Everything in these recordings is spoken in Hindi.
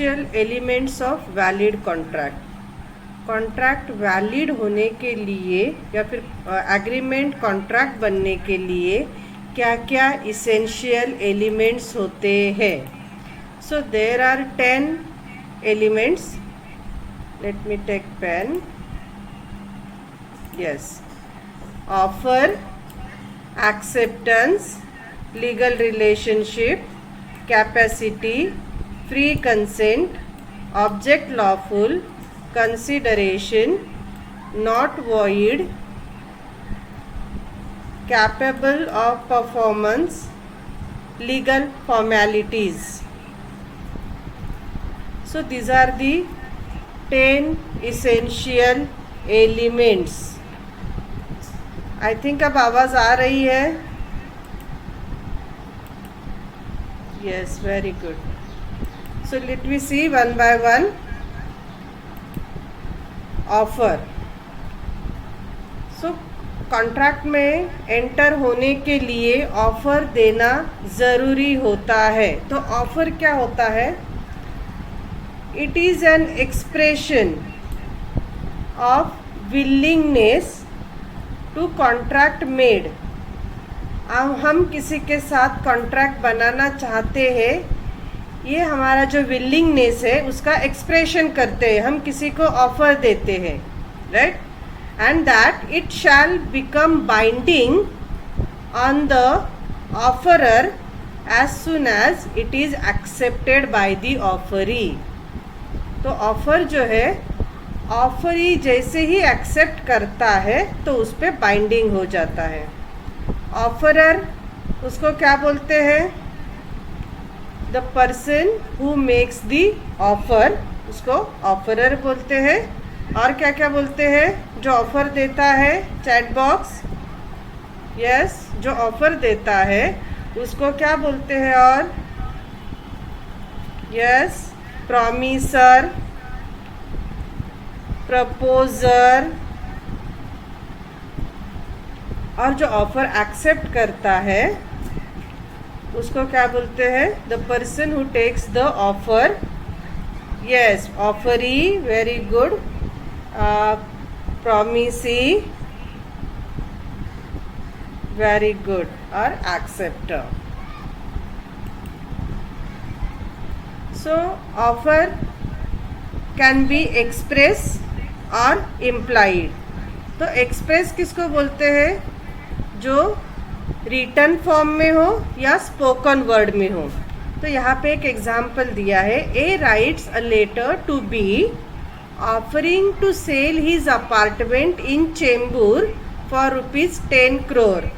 Elements of valid contract. Contract valid होने के लिए या फिर एग्रीमेंट कॉन्ट्रैक्ट बनने के लिए क्या क्या इसेंशियल एलिमेंट्स होते हैं। So there are 10 elements. Let me take pen. Yes, offer, acceptance, legal relationship, capacity, free consent, object lawful, consideration, not void, capable of performance, legal formalities. So these are the 10 essential elements. I think अब आवाज़ आ रही है। Yes, very good. So let we see one by one. Offer. So contract में एंटर होने के लिए ऑफर देना ज़रूरी होता है। तो ऑफर क्या होता है? It is an expression of willingness to contract made. अब हम किसी के साथ कॉन्ट्रैक्ट बनाना चाहते हैं, ये हमारा जो विलिंगनेस है उसका एक्सप्रेशन करते हैं, हम किसी को ऑफर देते हैं, right? And that it shall become binding on the offeror as soon as it is accepted by the offeree. तो ऑफर जो है, ऑफरी जैसे ही एक्सेप्ट करता है तो उस पर बाइंडिंग हो जाता है। ऑफरर, उसको क्या बोलते हैं? The person who makes the offer, उसको ऑफरर बोलते हैं। और क्या क्या बोलते हैं? जो ऑफर देता है, चैट बॉक्स। यस, जो ऑफर देता है उसको क्या बोलते हैं? और यस, प्रॉमिसर, प्रपोजर। और जो ऑफर एक्सेप्ट करता है उसको क्या बोलते हैं? The person who takes the offer. Yes, offeree, very good. Promisee, very good. और acceptor. So offer can be express और इम्प्लाइड। तो एक्सप्रेस किसको बोलते हैं? जो रिटन फॉर्म में हो या स्पोकन वर्ड में हो। तो यहाँ पे एक एग्जाम्पल दिया है। A writes a letter to B offering to sell his apartment in Chembur for ₹10 crore।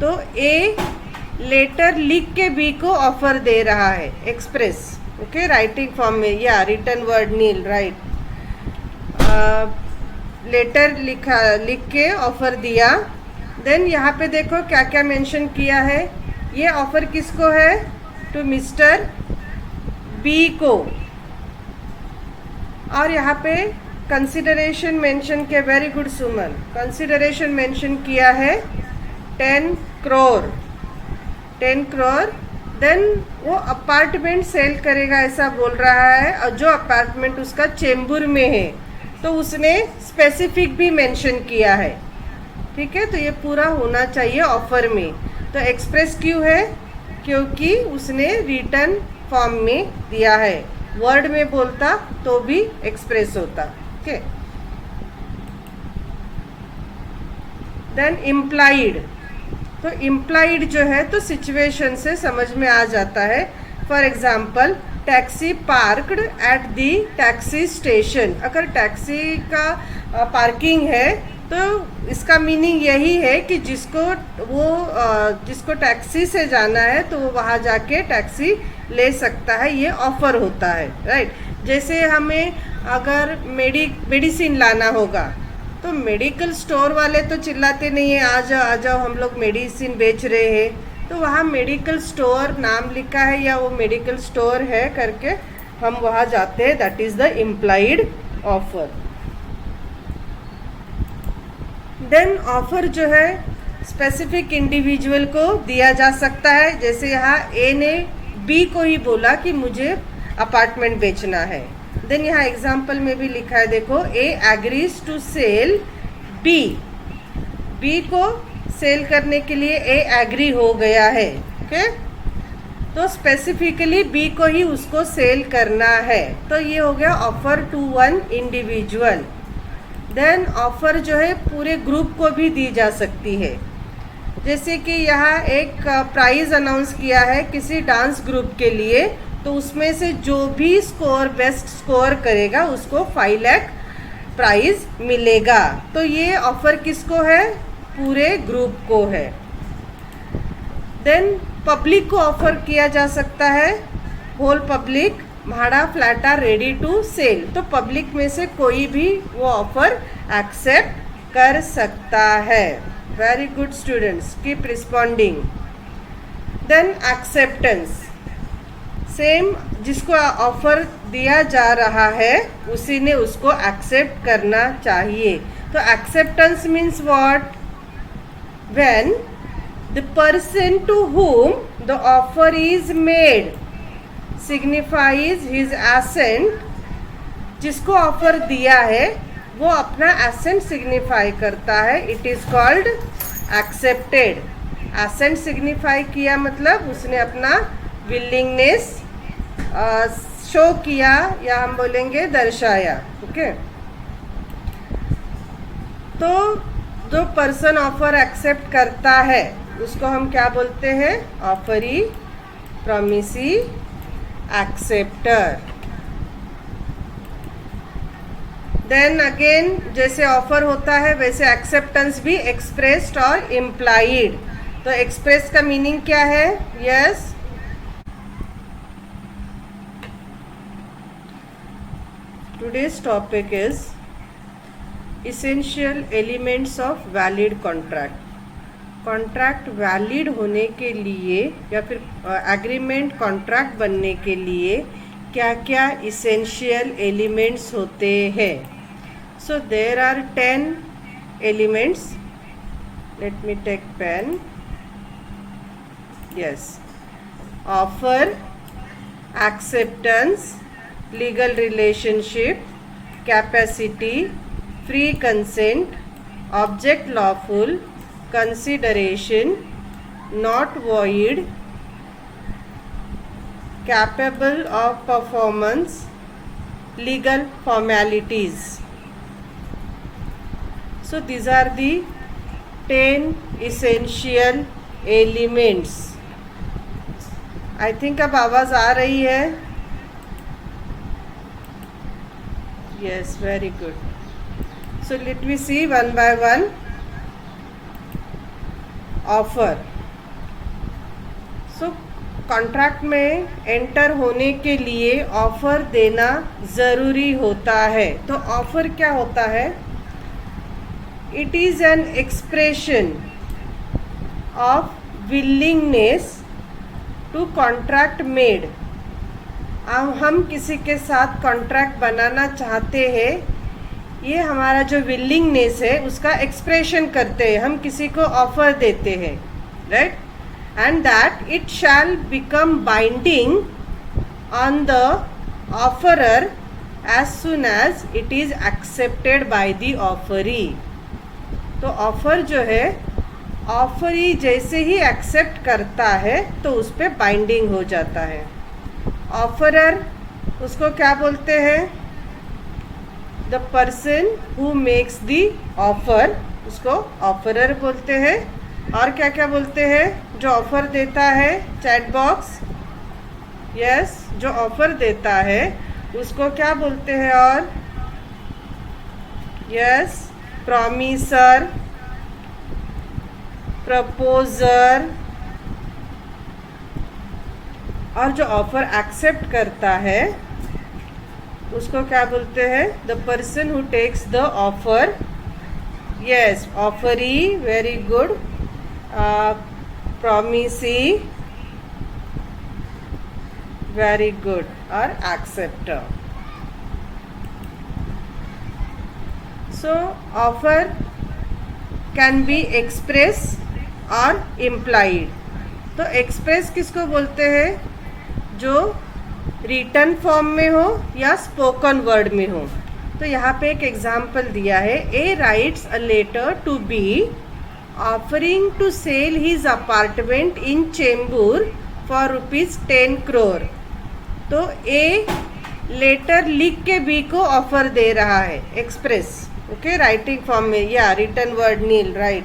तो ए लेटर लिख के बी को ऑफर दे रहा है, एक्सप्रेस। ओके, राइटिंग फॉर्म में या रिटन वर्ड नील, राइट। लेटर लिख के ऑफर दिया। देन यहाँ पे देखो क्या क्या मेंशन किया है। ये ऑफर किसको है? टू मिस्टर बी को। और यहाँ पे कंसिडरेशन मेंशन किया, वेरी गुड सुमन। कंसिडरेशन मेंशन किया है 10 crore। 10 crore। देन वो अपार्टमेंट सेल करेगा ऐसा बोल रहा है, और जो अपार्टमेंट उसका चेंबूर में है, तो उसने स्पेसिफिक भी मेंशन किया है। ठीक है, तो ये पूरा होना चाहिए ऑफर में। तो एक्सप्रेस क्यों है? क्योंकि उसने रिटन फॉर्म में दिया है। वर्ड में बोलता तो भी एक्सप्रेस होता। Okay, then implied. तो इम्प्लाइड जो है तो सिचुएशन से समझ में आ जाता है। For example, taxi parked at the taxi station. अगर टैक्सी का पार्किंग है तो इसका मीनिंग यही है कि जिसको टैक्सी से जाना है तो वो वहाँ जाके टैक्सी ले सकता है। ये ऑफर होता है, राइट। जैसे हमें अगर मेडिसिन लाना होगा तो मेडिकल स्टोर वाले तो चिल्लाते नहीं है, आ जाओ आ जाओ, हम लोग मेडिसिन बेच रहे हैं। तो वहाँ मेडिकल स्टोर नाम लिखा है या वो मेडिकल स्टोर है करके हम वहाँ जाते हैं। That is the implied offer. Then offer जो है स्पेसिफिक इंडिविजुअल को दिया जा सकता है। जैसे यहाँ ए ने बी को ही बोला कि मुझे अपार्टमेंट बेचना है। देन यहाँ एग्जाम्पल में भी लिखा है, देखो, A agrees to sell B. B को सेल करने के लिए ए एग्री हो गया है। ओके, तो स्पेसिफिकली बी को ही उसको सेल करना है। तो ये हो गया offer to one individual. Then offer जो है पूरे ग्रुप को भी दी जा सकती है। जैसे कि यहाँ एक प्राइज़ अनाउंस किया है किसी डांस ग्रुप के लिए, तो उसमें से जो भी बेस्ट स्कोर करेगा उसको 5 लाख प्राइज़ मिलेगा। तो ये ऑफ़र किसको है? पूरे ग्रुप को है। देन पब्लिक को ऑफ़र किया जा सकता है, होल पब्लिक, भाड़ा flat are ready to sell. तो पब्लिक में से कोई भी वो ऑफ़र एक्सेप्ट कर सकता है। Very good students, keep responding. Then acceptance, same जिसको ऑफर दिया जा रहा है उसी ने उसको एक्सेप्ट करना चाहिए। तो acceptance means what? When the person to whom the offer is made signifies his assent, जिसको ऑफर दिया है वो अपना एसेंट सिग्निफाई करता है, it is called accepted. Assent signify किया मतलब उसने अपना विलिंगनेस शो किया, या हम बोलेंगे दर्शाया। ओके, तो जो पर्सन ऑफर एक्सेप्ट करता है उसको हम क्या बोलते हैं? Offeree, promisee, acceptor. Then again जैसे ऑफर होता है वैसे एक्सेप्टेंस भी एक्सप्रेस्ड और इम्प्लाइड। तो एक्सप्रेस का मीनिंग क्या है? Yes, today's topic is essential elements of valid contract. Contract valid होने के लिए या फिर एग्रीमेंट कॉन्ट्रैक्ट बनने के लिए क्या क्या इसेंशियल एलिमेंट्स होते हैं? So there are 10 elements. Let me take pen. Yes. Offer, acceptance, legal relationship, capacity, free consent, object lawful, consideration, not void, capable of performance, legal formalities. So these are the 10 essential elements. I think अब आवाज़ आ रही है? Yes, very good. So let me see one by one. Offer. So contract में एंटर होने के लिए ऑफ़र देना ज़रूरी होता है। तो ऑफ़र क्या होता है? It is an expression of willingness to contract made. अब हम किसी के साथ कॉन्ट्रैक्ट बनाना चाहते हैं, ये हमारा जो विलिंगनेस है उसका एक्सप्रेशन करते हैं, हम किसी को ऑफर देते हैं, right? And that it shall become binding on the offeror as soon as it is accepted by the offeree. तो ऑफ़र जो है, ऑफरी जैसे ही एक्सेप्ट करता है तो उस पर बाइंडिंग हो जाता है। ऑफरर, उसको क्या बोलते हैं? The person who makes the offer, उसको ऑफरर बोलते हैं। और क्या क्या बोलते हैं? जो ऑफ़र देता है, चैट बॉक्स, यस, जो ऑफ़र देता है उसको क्या बोलते हैं? और यस, प्रॉमिसर, प्रपोजर। और जो ऑफर एक्सेप्ट करता है उसको क्या बोलते हैं? The person who takes the offer, yes, offeree, very good, promisee, very good, और acceptor. So offer can be express और इम्प्लाइड। तो एक्सप्रेस किसको बोलते हैं? जो रिटन फॉर्म में हो या स्पोकन वर्ड में हो। तो यहाँ पे एक एग्जाम्पल दिया है, A writes a letter to B offering to sell his apartment in Chembur for ₹10 crore। तो ए लेटर लिख के बी को ऑफर दे रहा है, एक्सप्रेस, ओके, राइटिंग फॉर्म में या रिटन वर्ड नील, राइट।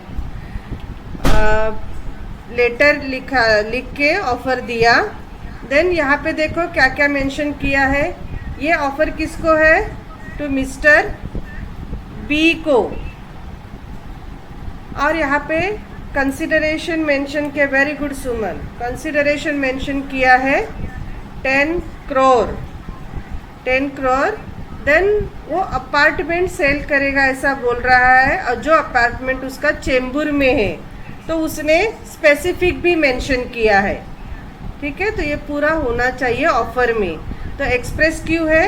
लेटर लिख के ऑफर दिया। देन यहाँ पे देखो क्या क्या मेंशन किया है। ये ऑफर किसको है? टू मिस्टर बी को। और यहाँ पे कंसिडरेशन मेंशन किया, वेरी गुड सुमन, कंसिडरेशन मेंशन किया है 10 crore। देन वो अपार्टमेंट सेल करेगा ऐसा बोल रहा है, और जो अपार्टमेंट उसका चेंबूर में है, तो उसने स्पेसिफिक भी मेंशन किया है, ठीक है। तो ये पूरा होना चाहिए ऑफर में। तो एक्सप्रेस क्यों है?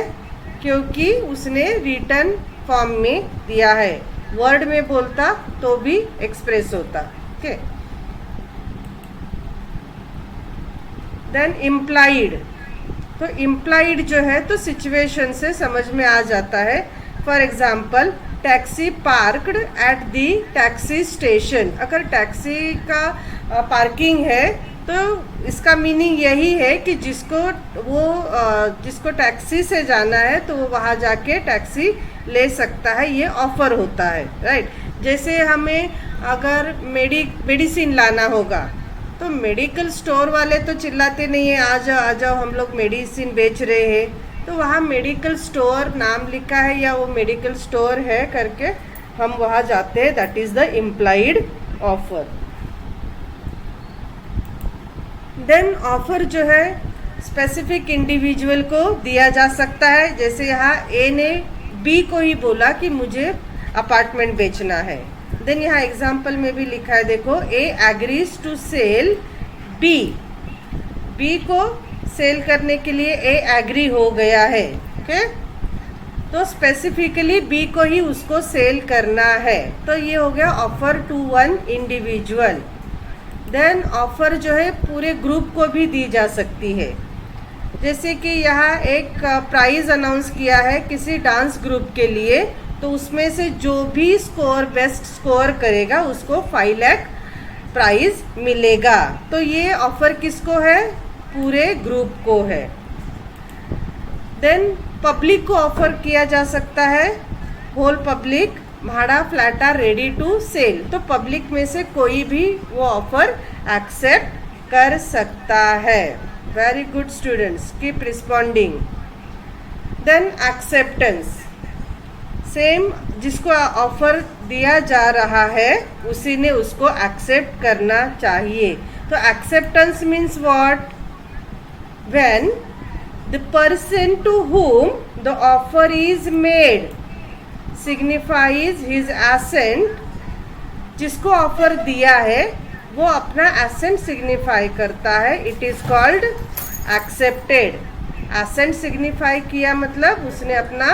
क्योंकि उसने रिटन फॉर्म में दिया है। वर्ड में बोलता तो भी एक्सप्रेस होता, ओके। Then implied. तो इम्प्लाइड जो है तो सिचुएशन से समझ में आ जाता है। For example, taxi parked at the taxi station. अगर टैक्सी का पार्किंग है तो इसका मीनिंग यही है कि जिसको टैक्सी से जाना है तो वो वहाँ जाके टैक्सी ले सकता है, ये ऑफर होता है, राइट। जैसे हमें अगर मेडिसिन लाना होगा तो मेडिकल स्टोर वाले तो चिल्लाते नहीं है, आ जाओ हम लोग मेडिसिन बेच रहे हैं। तो वहाँ मेडिकल स्टोर नाम लिखा है या वो मेडिकल स्टोर है करके हम वहाँ जाते हैं, that is the implied offer. Then offer जो है स्पेसिफिक इंडिविजुअल को दिया जा सकता है। जैसे यहाँ ए ने बी को ही बोला कि मुझे अपार्टमेंट बेचना है। देन यहाँ एग्जाम्पल में भी लिखा है, देखो, A agrees to sell B को सेल करने के लिए ए एग्री हो गया है, ओके। तो स्पेसिफिकली बी को ही उसको सेल करना है। तो ये हो गया offer to one individual. Then offer जो है पूरे ग्रुप को भी दी जा सकती है। जैसे कि यहाँ एक प्राइज अनाउंस किया है किसी डांस ग्रुप के लिए, तो उसमें से जो भी बेस्ट स्कोर करेगा उसको 5 लाख प्राइज मिलेगा। तो ये ऑफर किसको है? पूरे ग्रुप को है। देन पब्लिक को ऑफर किया जा सकता है, होल पब्लिक, भाड़ा flat are ready to sell. तो पब्लिक में से कोई भी वो ऑफर एक्सेप्ट कर सकता है। Very good students, keep responding. Then acceptance, same जिसको ऑफर दिया जा रहा है उसी ने उसको एक्सेप्ट करना चाहिए। तो acceptance means what? When the person to whom the offer is made signifies his assent। जिसको ऑफर दिया है वो अपना एसेंट सिग्निफाई करता है, it is called accepted. Assent signify किया मतलब उसने अपना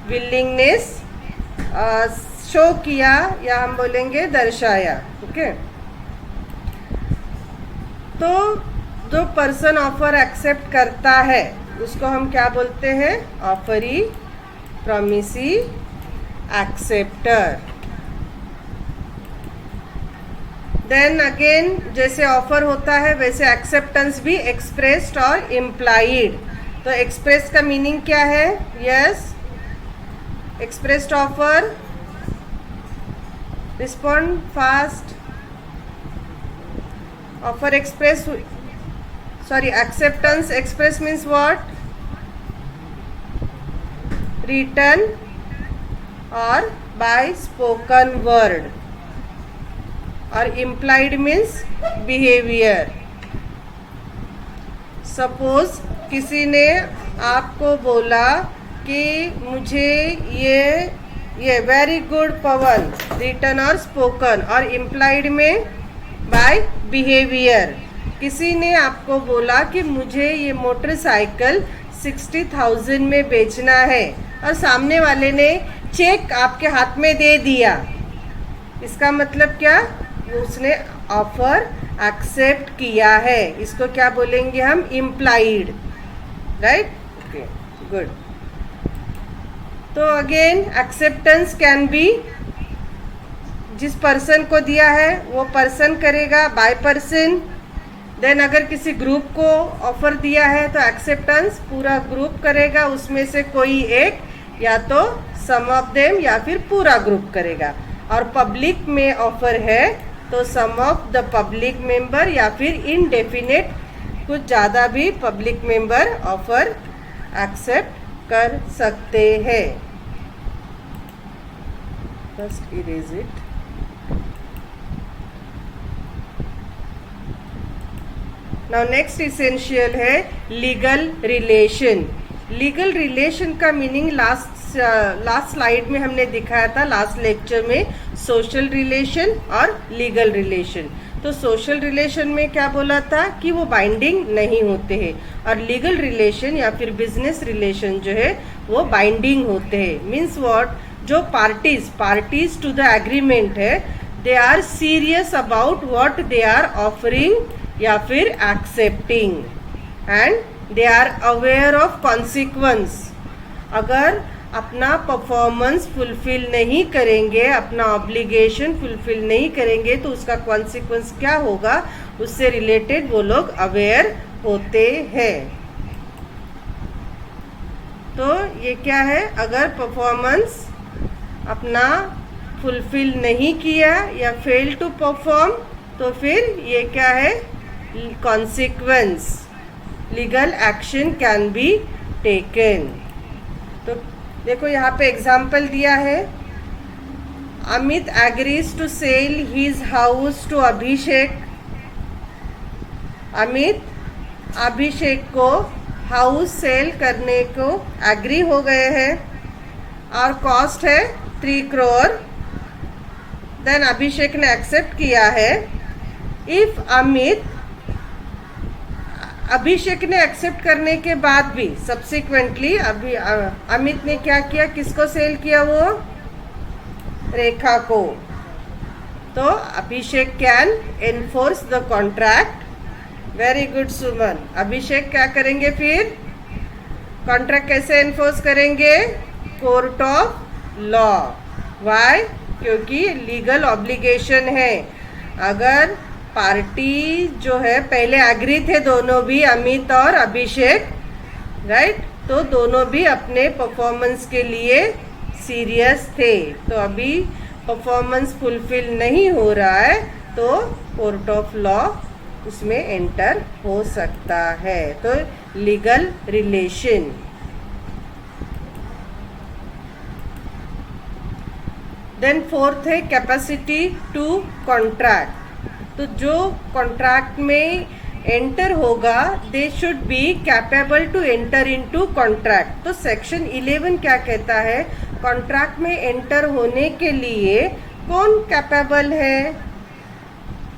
विलिंगनेस शो किया, या हम बोलेंगे दर्शाया, ओके। तो जो पर्सन ऑफर एक्सेप्ट करता है उसको हम क्या बोलते हैं? Offeree, promisee, acceptor. Then again जैसे ऑफर होता है वैसे एक्सेप्टेंस भी एक्सप्रेस्ड और इम्प्लाइड। तो एक्सप्रेस का मीनिंग क्या है? Yes, expressed offer, respond fast, offer express, sorry, acceptance express means what? Written or by spoken word, और implied means behavior। suppose किसी ने आपको बोला कि मुझे ये वेरी गुड पवन, रिटन और स्पोकन, और इम्प्लाइड में बाय बिहेवियर। किसी ने आपको बोला कि मुझे ये मोटरसाइकिल 60,000 में बेचना है, और सामने वाले ने चेक आपके हाथ में दे दिया। इसका मतलब क्या? उसने ऑफर एक्सेप्ट किया है। इसको क्या बोलेंगे हम? Implied, right? Okay, good. तो अगेन एक्सेप्टेंस कैन बी, जिस पर्सन को दिया है वो पर्सन करेगा, बाय पर्सन. देन अगर किसी ग्रुप को ऑफर दिया है तो एक्सेप्टेंस पूरा ग्रुप करेगा, उसमें से कोई एक, या तो सम ऑफ देम या फिर पूरा ग्रुप करेगा. और पब्लिक में ऑफर है तो सम ऑफ द पब्लिक मेंबर या फिर इनडेफिनेट कुछ ज़्यादा भी पब्लिक मेंबर ऑफर एक्सेप्ट कर सकते हैं. First erase it. Now next essential है लीगल रिलेशन. लीगल रिलेशन का मीनिंग लास्ट स्लाइड में हमने दिखाया था, लास्ट लेक्चर में, सोशल रिलेशन और लीगल रिलेशन. तो सोशल रिलेशन में क्या बोला था कि वो बाइंडिंग नहीं होते हैं, और लीगल रिलेशन या फिर बिजनेस रिलेशन जो है वो बाइंडिंग होते हैं. मीन्स व्हाट, जो पार्टीज टू द एग्रीमेंट है, they are serious about what they are offering या फिर accepting, and they are aware of consequence. अगर अपना परफॉर्मेंस फुलफिल नहीं करेंगे, अपना ऑब्लिगेशन फुलफिल नहीं करेंगे तो उसका कॉन्सिक्वेंस क्या होगा, उससे रिलेटेड वो लोग अवेयर होते हैं. तो ये क्या है, अगर परफॉर्मेंस अपना फुलफिल नहीं किया या फेल टू परफॉर्म तो फिर ये क्या है, consequence, legal action can be taken. तो देखो यहाँ पे एग्जाम्पल दिया है. Amit agrees to sell his house to Abhishek. Amit Abhishek को हाउस सेल करने को एग्री हो गए हैं और कॉस्ट है 3 करोड़. देन अभिषेक ने एक्सेप्ट किया है. इफ अभिषेक ने एक्सेप्ट करने के बाद भी सब्सिक्वेंटली अमित ने क्या किया, किसको सेल किया, वो रेखा को. तो Abhishek can enforce the contract. Very good Suman. Abhishek क्या करेंगे फिर, कॉन्ट्रैक्ट कैसे एनफोर्स करेंगे, कोर्ट ऑफ लॉ. वाई, क्योंकि लीगल ऑब्लिगेशन है. अगर पार्टी जो है पहले एग्री थे दोनों भी, अमित और अभिषेक, राइट, तो दोनों भी अपने परफॉर्मेंस के लिए सीरियस थे. तो अभी परफॉर्मेंस फुलफिल नहीं हो रहा है तो कोर्ट ऑफ लॉ उसमें एंटर हो सकता है. तो लीगल रिलेशन. देन फोर्थ है कैपेसिटी टू कॉन्ट्रैक्ट. तो जो कॉन्ट्रैक्ट में एंटर होगा, they should be capable to enter into contract. तो सेक्शन 11 क्या कहता है, कॉन्ट्रैक्ट में एंटर होने के लिए कौन कैपेबल है,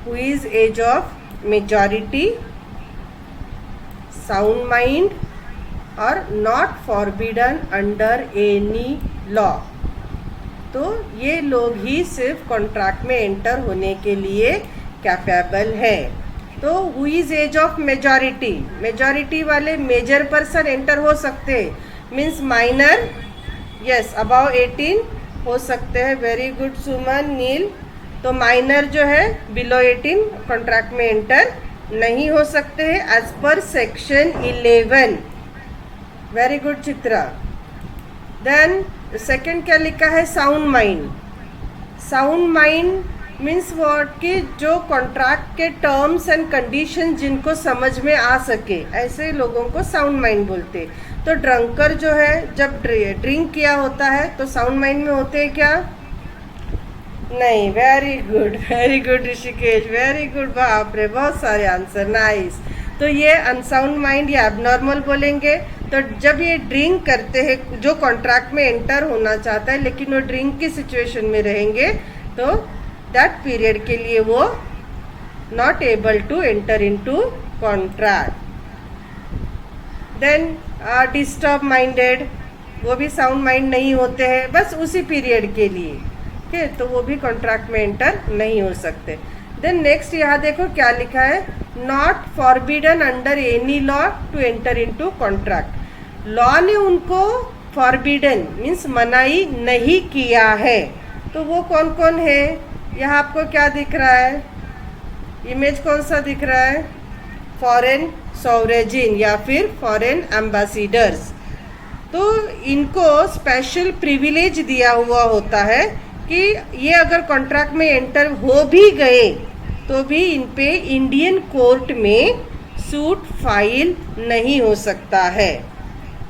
who is age of majority, sound mind और not forbidden under any law. तो ये लोग ही सिर्फ कॉन्ट्रैक्ट में एंटर होने के लिए कैपेबल है. तो who is age of majority, majority वाले मेजर पर्सन एंटर हो सकते हैं. मीन्स माइनर, यस, अबाउ 18 हो सकते हैं. वेरी गुड सुमन, नील. तो माइनर जो है बिलो 18 कॉन्ट्रैक्ट में एंटर नहीं हो सकते हैं as per section 11. Very good Chitra. Then second क्या लिखा है, sound mind. Sound mind means what, कि जो कॉन्ट्रैक्ट के टर्म्स एंड कंडीशन जिनको समझ में आ सके, ऐसे लोगों को साउंड माइंड बोलते. तो ड्रंकर जो है जब ड्रिंक किया होता है तो साउंड माइंड में होते हैं क्या, नहीं. Very good Rishikesh, very good. बाप रे, बहुत सारे आंसर, नाइस. तो ये अनसाउंड माइंड या एबनॉर्मल बोलेंगे. तो जब ये ड्रिंक करते हैं, जो कॉन्ट्रैक्ट में एंटर होना चाहता है लेकिन वो ड्रिंक की सिचुएशन में रहेंगे, तो दैट पीरियड के लिए वो not able to enter into contract. Then disturb minded, वो भी साउंड माइंड नहीं होते हैं, बस उसी पीरियड के लिए. ठीक है, तो वो भी कॉन्ट्रैक्ट में एंटर नहीं हो सकते. देन नेक्स्ट यहाँ देखो क्या लिखा है, not forbidden under any law to enter into contract. Law ने उनको फॉरबिडन मीन्स मनाही नहीं किया है। तो वो कौन कौन है? यहाँ आपको क्या दिख रहा है? इमेज कौन सा दिख रहा है? फॉरेन सॉवरेजिन या फिर फॉरेन एम्बेसडर्स। तो इनको स्पेशल प्रिविलेज दिया हुआ होता है कि ये अगर कॉन्ट्रैक्ट में एंटर हो भी गए तो भी इन पे इंडियन कोर्ट में सूट फाइल नहीं हो सकता है,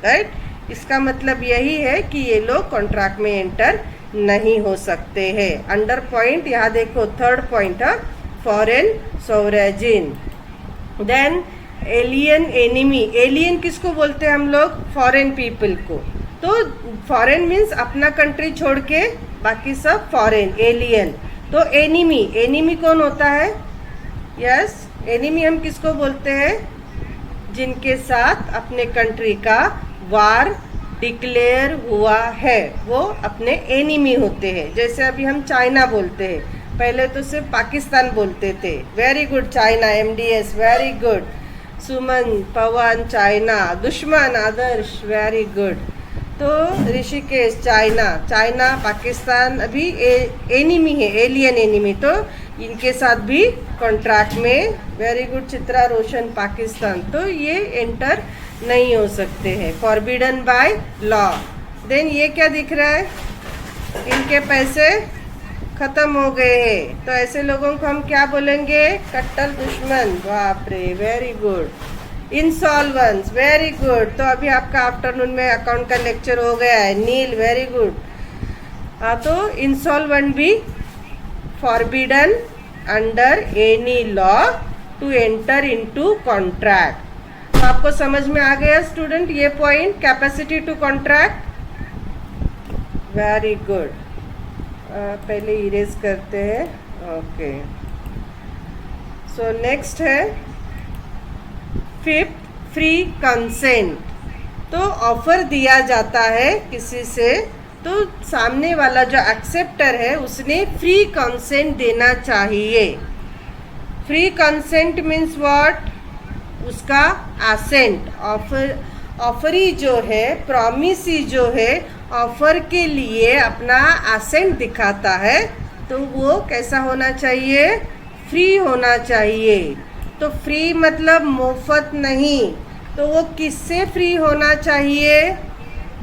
राइट। इसका मतलब यही है कि ये लोग कॉन्ट्रैक्ट में एंटर नहीं हो सकते हैं। अंडर पॉइंट यहाँ देखो, थर्ड पॉइंट है foreign sovereign. Then alien enemy. Alien किसको बोलते हैं हम लोग? फॉरेन पीपल को। तो फॉरेन मीन्स अपना कंट्री छोड़ के बाकी सब फॉरेन, एलियन। तो एनिमी, एनिमी कौन होता है? यस, एनिमी हम किसको बोलते हैं? जिनके साथ अपने कंट्री का वार डिक्लेयर हुआ है वो अपने एनिमी होते हैं। जैसे अभी हम चाइना बोलते हैं, पहले तो सिर्फ पाकिस्तान बोलते थे। Very good China, MDS very good. Suman, Pawan, China. दुश्मन, आदर्श वेरी गुड। तो ऋषिकेश चाइना, चाइना पाकिस्तान अभी एनिमी है, एलियन एनिमी। तो इनके साथ भी कॉन्ट्रैक्ट में, वेरी गुड चित्रा रोशन, पाकिस्तान। तो ये एंटर नहीं हो सकते हैं, फॉरबिडन बाय लॉ। देन ये क्या दिख रहा है? इनके पैसे खत्म हो गए हैं, तो ऐसे लोगों को हम क्या बोलेंगे? कट्टर दुश्मन। बाप रे, वेरी गुड। इंसॉल्वेंस, very good. तो अभी आपका आफ्टरनून में अकाउंट का लेक्चर हो गया है। Neel, very good. हाँ, तो इंसॉल्वेंट भी forbidden under any law to enter into contract. तो आपको समझ में आ गया स्टूडेंट ये point, capacity to contract. Very good. पहले इरेज करते हैं। ओके, सो नेक्स्ट है फिफ्थ, फ्री कंसेंट। तो ऑफर दिया जाता है किसी से, तो सामने वाला जो एक्सेप्टर है उसने फ्री कंसेंट देना चाहिए। Free consent means what? उसका एसेंट, ऑफरी जो है, प्रॉमिसी जो है, ऑफर के लिए अपना एसेंट दिखाता है। तो वो कैसा होना चाहिए? फ्री होना चाहिए। तो फ्री मतलब मुफ्त नहीं। तो वो किससे फ्री होना चाहिए?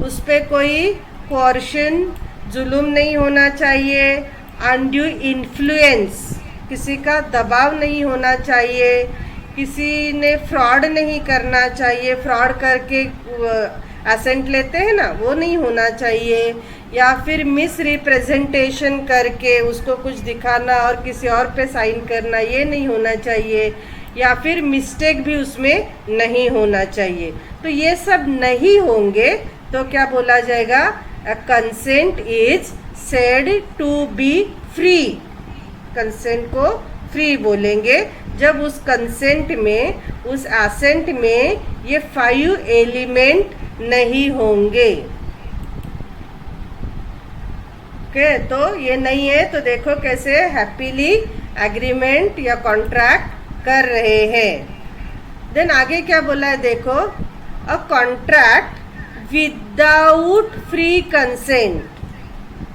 उस पर कोई कोर्शन, जुल्म नहीं होना चाहिए। अनड्यू इन्फ्लुएंस, किसी का दबाव नहीं होना चाहिए। किसी ने फ्रॉड नहीं करना चाहिए, फ्रॉड करके एसेंट लेते हैं ना, वो नहीं होना चाहिए। या फिर मिस रिप्रेजेंटेशन करके उसको कुछ दिखाना और किसी और पे साइन करना, ये नहीं होना चाहिए। या फिर मिस्टेक भी उसमें नहीं होना चाहिए। तो ये सब नहीं होंगे तो क्या बोला जाएगा? A consent is said to be free. Consent को फ्री बोलेंगे जब उस कंसेंट में, उस एसेंट में ये 5 एलिमेंट नहीं होंगे। ओके, तो ये नहीं है तो देखो कैसे हैप्पीली एग्रीमेंट या कॉन्ट्रैक्ट कर रहे हैं। देन आगे क्या बोला है देखो, a contract without free consent.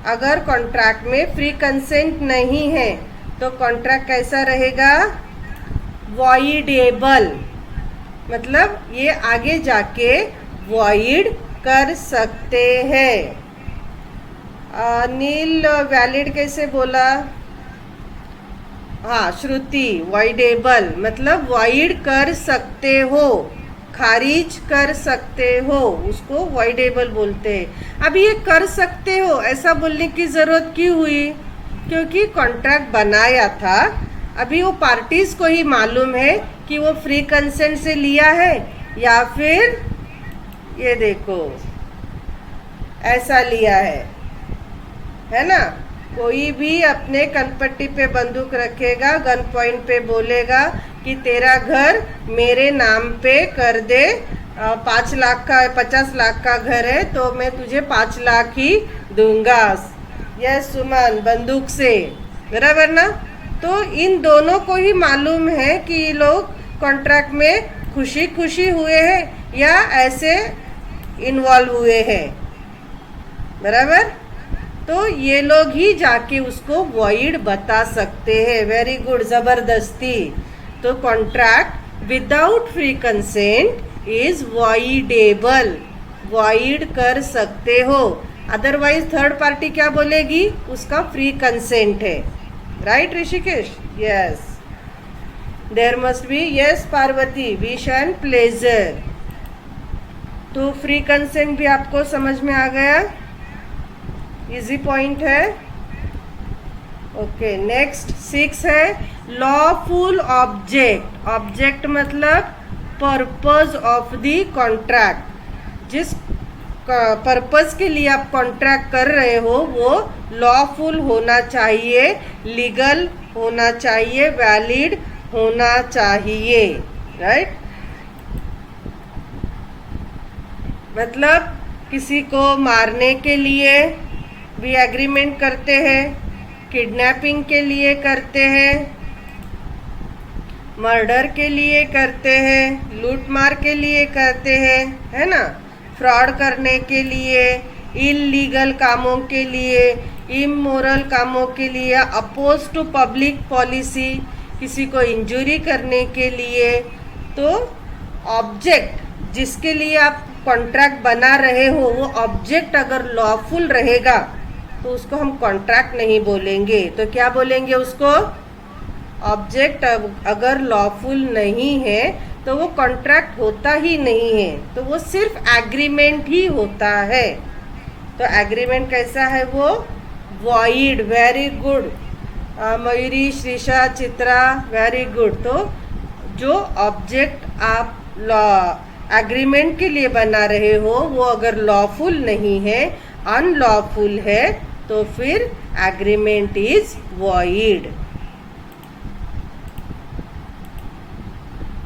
अगर कॉन्ट्रैक्ट में फ्री कंसेंट नहीं है तो कॉन्ट्रैक्ट कैसा रहेगा? वॉइडेबल, मतलब ये आगे जाके वॉइड कर सकते हैं। नील, वैलिड कैसे बोला? हाँ, श्रुति, वॉइडेबल मतलब वॉइड कर सकते हो, खारिज कर सकते हो, उसको वॉइडेबल बोलते हैं। अब ये कर सकते हो ऐसा बोलने की ज़रूरत क्यों हुई? क्योंकि कॉन्ट्रैक्ट बनाया था, अभी वो पार्टीज को ही मालूम है कि वो फ्री कंसेंट से लिया है या फिर ये देखो ऐसा लिया है ना। कोई भी अपने कनपट्टी पे बंदूक रखेगा, गन पॉइंट पे बोलेगा कि तेरा घर मेरे नाम पे कर दे, 5 लाख का, 50 लाख का घर है तो मैं तुझे 5 लाख ही दूंगा। यस सुमन, बंदूक से, बराबर ना। तो इन दोनों को ही मालूम है कि ये लोग कॉन्ट्रैक्ट में खुशी खुशी हुए हैं या ऐसे इन्वॉल्व हुए हैं, बराबर। तो ये लोग ही जाके उसको वॉइड बता सकते हैं। वेरी गुड, ज़बरदस्ती। तो contract without free consent is voidable, void कर सकते हो। अदरवाइज थर्ड पार्टी क्या बोलेगी, उसका फ्री कंसेंट है, right Rishikesh? Yes, there must be, yes Parvati, wish and pleasure. तो फ्री कंसेंट भी आपको समझ में आ गया, इजी पॉइंट है। ओके, नेक्स्ट 6 है लॉफुल ऑब्जेक्ट। ऑब्जेक्ट मतलब पर्पस ऑफ द कॉन्ट्रैक्ट। जिस पर्पस के लिए आप कॉन्ट्रैक्ट कर रहे हो वो लॉफुल होना चाहिए, लीगल होना चाहिए, वैलिड होना चाहिए, राइट। मतलब किसी को मारने के लिए भी एग्रीमेंट करते हैं, किडनैपिंग के लिए करते हैं, मर्डर के लिए करते हैं, लूटमार के लिए करते हैं, है ना, फ्रॉड करने के लिए, इलीगल कामों के लिए, इमोरल कामों के लिए, अपोज टू पब्लिक पॉलिसी, किसी को इंजुरी करने के लिए। तो ऑब्जेक्ट जिसके लिए आप कॉन्ट्रैक्ट बना रहे हो वो ऑब्जेक्ट अगर लॉफुल रहेगा तो उसको हम कॉन्ट्रैक्ट नहीं बोलेंगे। तो क्या बोलेंगे उसको? ऑब्जेक्ट अगर लॉफुल नहीं है तो वो कॉन्ट्रैक्ट होता ही नहीं है, तो वो सिर्फ एग्रीमेंट ही होता है। तो एग्रीमेंट कैसा है? वो void. Very good Mayuri, Shrisha, Chitra, very good. तो जो ऑब्जेक्ट आप एग्रीमेंट के लिए बना रहे हो वो अगर लॉफुल नहीं है, अनलॉफुल है, तो फिर agreement is void.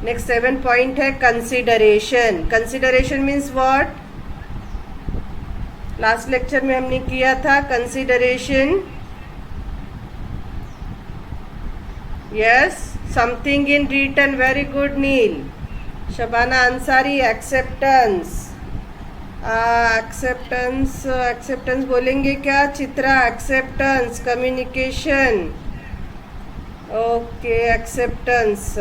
Next 7 point है consideration. Consideration means what? Last lecture में हमने किया था consideration. Yes, something in return. Very good Neel. Shabana Ansari, acceptance. Acceptance, acceptance बोलेंगे क्या? Chitra, acceptance, communication. Okay, acceptance,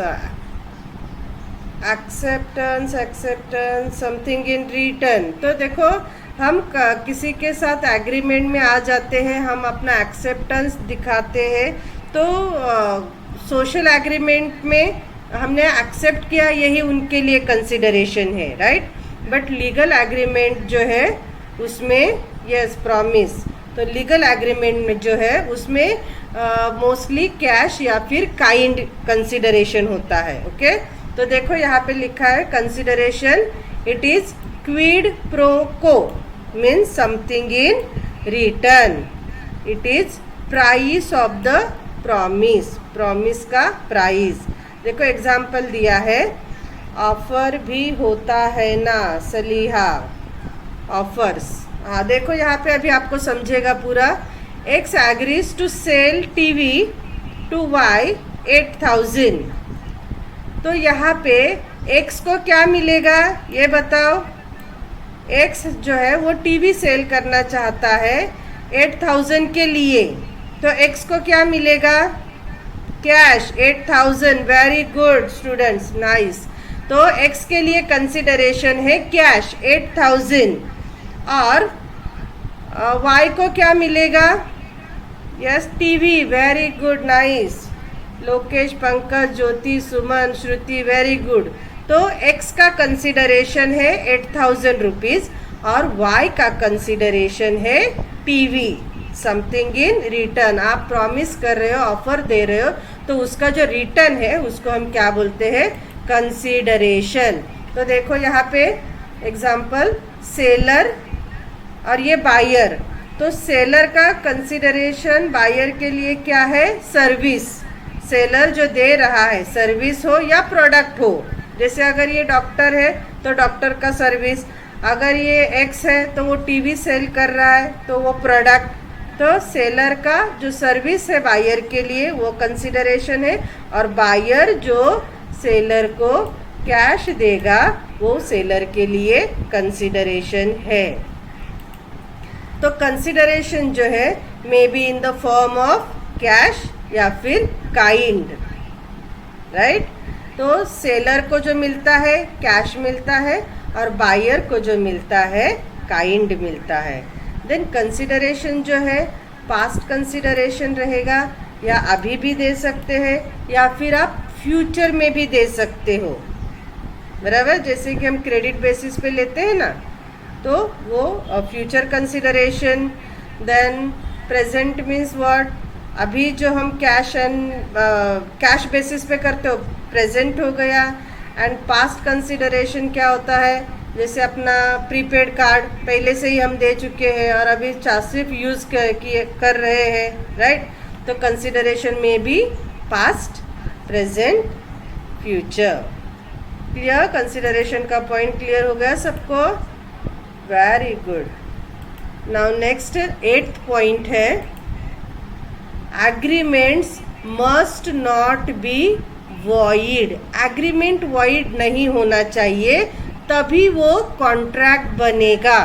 acceptance, acceptance, something in return. तो देखो, हम किसी के साथ एग्रीमेंट में आ जाते हैं, हम अपना एक्सेप्टेंस दिखाते हैं, तो सोशल एग्रीमेंट में हमने एक्सेप्ट किया, यही उनके लिए कंसिडरेशन है, राइट। बट लीगल एग्रीमेंट जो है उसमें, यस, प्रॉमिस। तो लीगल एग्रीमेंट में जो है उसमें मोस्टली कैश या फिर काइंड कंसिडरेशन होता है। ओके, तो देखो यहाँ पे लिखा है consideration, it is quid pro quo, means something in return. It is price of the promise, promise का प्राइस। देखो एग्जाम्पल दिया है, ऑफर भी होता है ना सलीहा, ऑफर्स। हाँ देखो यहाँ पे अभी आपको समझेगा पूरा। X agrees to sell TV to Y 8,000। तो यहाँ पे एक्स को क्या मिलेगा ये बताओ? एक्स जो है वो टीवी सेल करना चाहता है 8,000 के लिए, तो एक्स को क्या मिलेगा? Cash 8,000। Very good students, nice. तो एक्स के लिए कंसिडरेशन है कैश 8,000 और वाई को क्या मिलेगा? Yes, TV. Very good, nice. Lokesh, Pankaj, Jyoti, Suman, Shruti, very good. तो एक्स का कंसिडरेशन है 8,000 रुपीज़ और वाई का कंसिडरेशन है टीवी, समथिंग इन रिटर्न। आप प्रॉमिस कर रहे हो, ऑफर दे रहे हो, तो उसका जो रिटर्न है उसको हम क्या बोलते हैं? कंसिडरेशन। तो देखो यहाँ पे एग्जाम्पल, सेलर और ये बायर। तो सेलर का कंसिडरेशन बायर के लिए क्या है? सर्विस। सेलर जो दे रहा है, सर्विस हो या प्रोडक्ट हो, जैसे अगर ये डॉक्टर है तो डॉक्टर का सर्विस, अगर ये एक्स है तो वो टीवी सेल कर रहा है तो वो प्रोडक्ट। तो सेलर का जो सर्विस है बायर के लिए वो कंसिडरेशन है, और बायर जो सेलर को कैश देगा, वो सेलर के लिए कंसिडरेशन है। तो कंसिडरेशन जो है may be in the form of cash या फिर काइंड, राइट। तो सेलर को जो मिलता है कैश मिलता है और बायर को जो मिलता है काइंड मिलता है। देन कंसिडरेशन जो है पास्ट कंसिडरेशन रहेगा, या अभी भी दे सकते हैं या फिर आप फ्यूचर में भी दे सकते हो, बराबर। जैसे कि हम क्रेडिट बेसिस पे लेते हैं ना, तो वो future consideration. Then present means what, अभी जो हम कैश बेसिस पे करते हो प्रेजेंट हो गया। एंड पास्ट कंसिडरेशन क्या होता है, जैसे अपना प्रीपेड कार्ड पहले से ही हम दे चुके हैं और अभी सिर्फ यूज़ कर रहे हैं, राइट। तो कंसिडरेशन में भी past, present, future. Clear, consideration का पॉइंट क्लियर हो गया सबको? Very good. Now next 8th point है, agreements must not be void. Agreement void नहीं होना चाहिए, तभी वो कॉन्ट्रैक्ट बनेगा।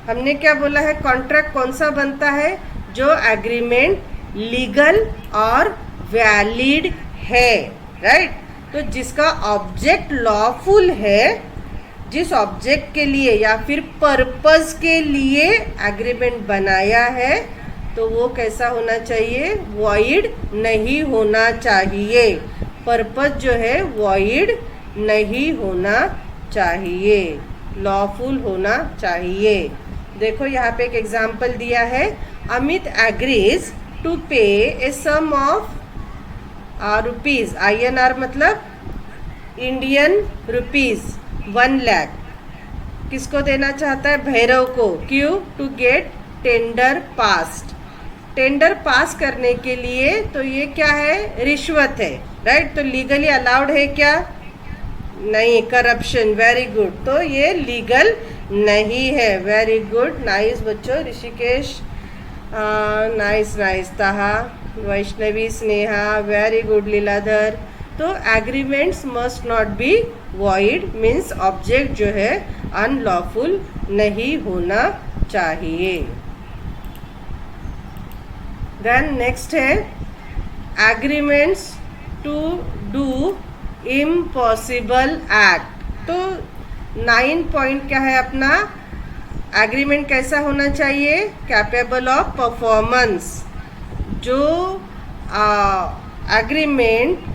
हमने क्या बोला है, कॉन्ट्रैक्ट कौन सा बनता है, जो एग्रीमेंट लीगल और वैलिड है, राइट। तो जिसका ऑब्जेक्ट लॉफुल है, जिस ऑब्जेक्ट के लिए या फिर पर्पस के लिए एग्रीमेंट बनाया है, तो वो कैसा होना चाहिए, वॉइड नहीं होना चाहिए। पर्पस जो है वॉइड नहीं होना चाहिए, लॉफुल होना चाहिए। देखो यहाँ पे एक एग्जाम्पल दिया है, Amit agrees to pay a sum of rupees, INR मतलब इंडियन रुपीज 1 लाख। किसको देना चाहता है, भैरव को। क्यों, to get tender passed. Tender pass करने के लिए तो ये क्या है, रिश्वत है, राइट। तो लीगली अलाउड है क्या, नहीं, करप्शन। वेरी गुड, तो ये लीगल नहीं है। वेरी गुड, नाइस बच्चों, Rishikesh nice nice, Taha, Vaishnavi, Sneha, very good, Leeladhar. तो agreements must not be void means object जो है अनलॉफुल नहीं होना चाहिए। देन नेक्स्ट है, agreements to do impossible act. तो 9 पॉइंट क्या है अपना, एग्रीमेंट कैसा होना चाहिए, कैपेबल ऑफ परफॉर्मेंस। जो एग्रीमेंट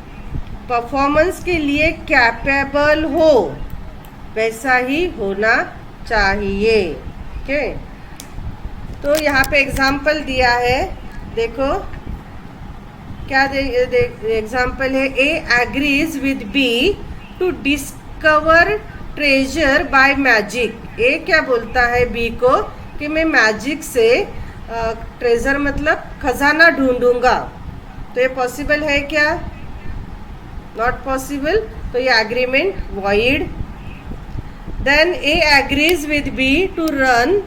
परफॉर्मेंस के लिए कैपेबल हो वैसा ही होना चाहिए, ओके। तो यहाँ पे एग्जाम्पल दिया है, देखो क्या एग्जाम्पल है, A agrees with B to discover treasure by magic. A क्या बोलता है बी को कि मैं मैजिक से ट्रेजर मतलब खजाना ढूंढूंगा। तो ये पॉसिबल है क्या, नॉट पॉसिबल, तो ये agreement void. Then A agrees with B to run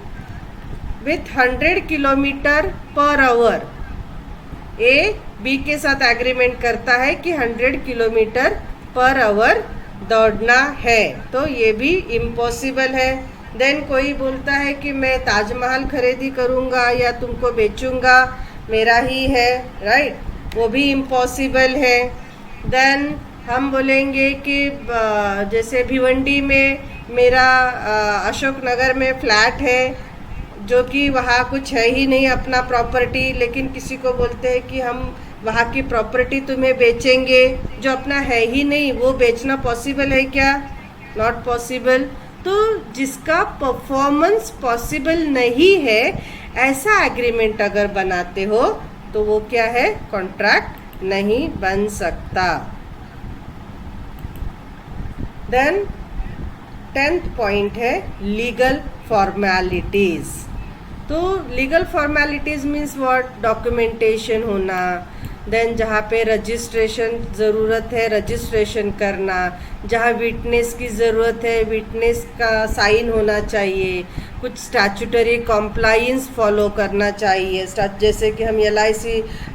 with 100 kilometre per hour. A B के साथ एग्रीमेंट करता है कि 100 किलोमीटर पर आवर दौड़ना है, तो ये भी इम्पॉसिबल है। देन कोई बोलता है कि मैं ताजमहल खरीदी करूँगा या तुमको बेचूंगा, मेरा ही है, राइट, वो भी इम्पॉसिबल है। देन हम बोलेंगे कि जैसे भिवंडी में मेरा अशोक नगर में फ्लैट है, जो कि वहाँ कुछ है ही नहीं अपना प्रॉपर्टी, लेकिन किसी को बोलते हैं कि हम वहाँ की प्रॉपर्टी तुम्हें बेचेंगे, जो अपना है ही नहीं, वो बेचना पॉसिबल है क्या, नॉट पॉसिबल। तो जिसका परफॉर्मेंस पॉसिबल नहीं है ऐसा एग्रीमेंट अगर बनाते हो तो वो क्या है, कॉन्ट्रैक्ट नहीं बन सकता। देन 10th पॉइंट है लीगल फॉर्मेलिटीज। तो legal formalities means what, documentation होना, देन जहाँ पे रजिस्ट्रेशन ज़रूरत है रजिस्ट्रेशन करना, जहाँ विटनेस की ज़रूरत है, विटनेस का साइन होना चाहिए, कुछ स्टैट्यूटरी कॉम्प्लाइंस फॉलो करना चाहिए। जैसे कि हम LIC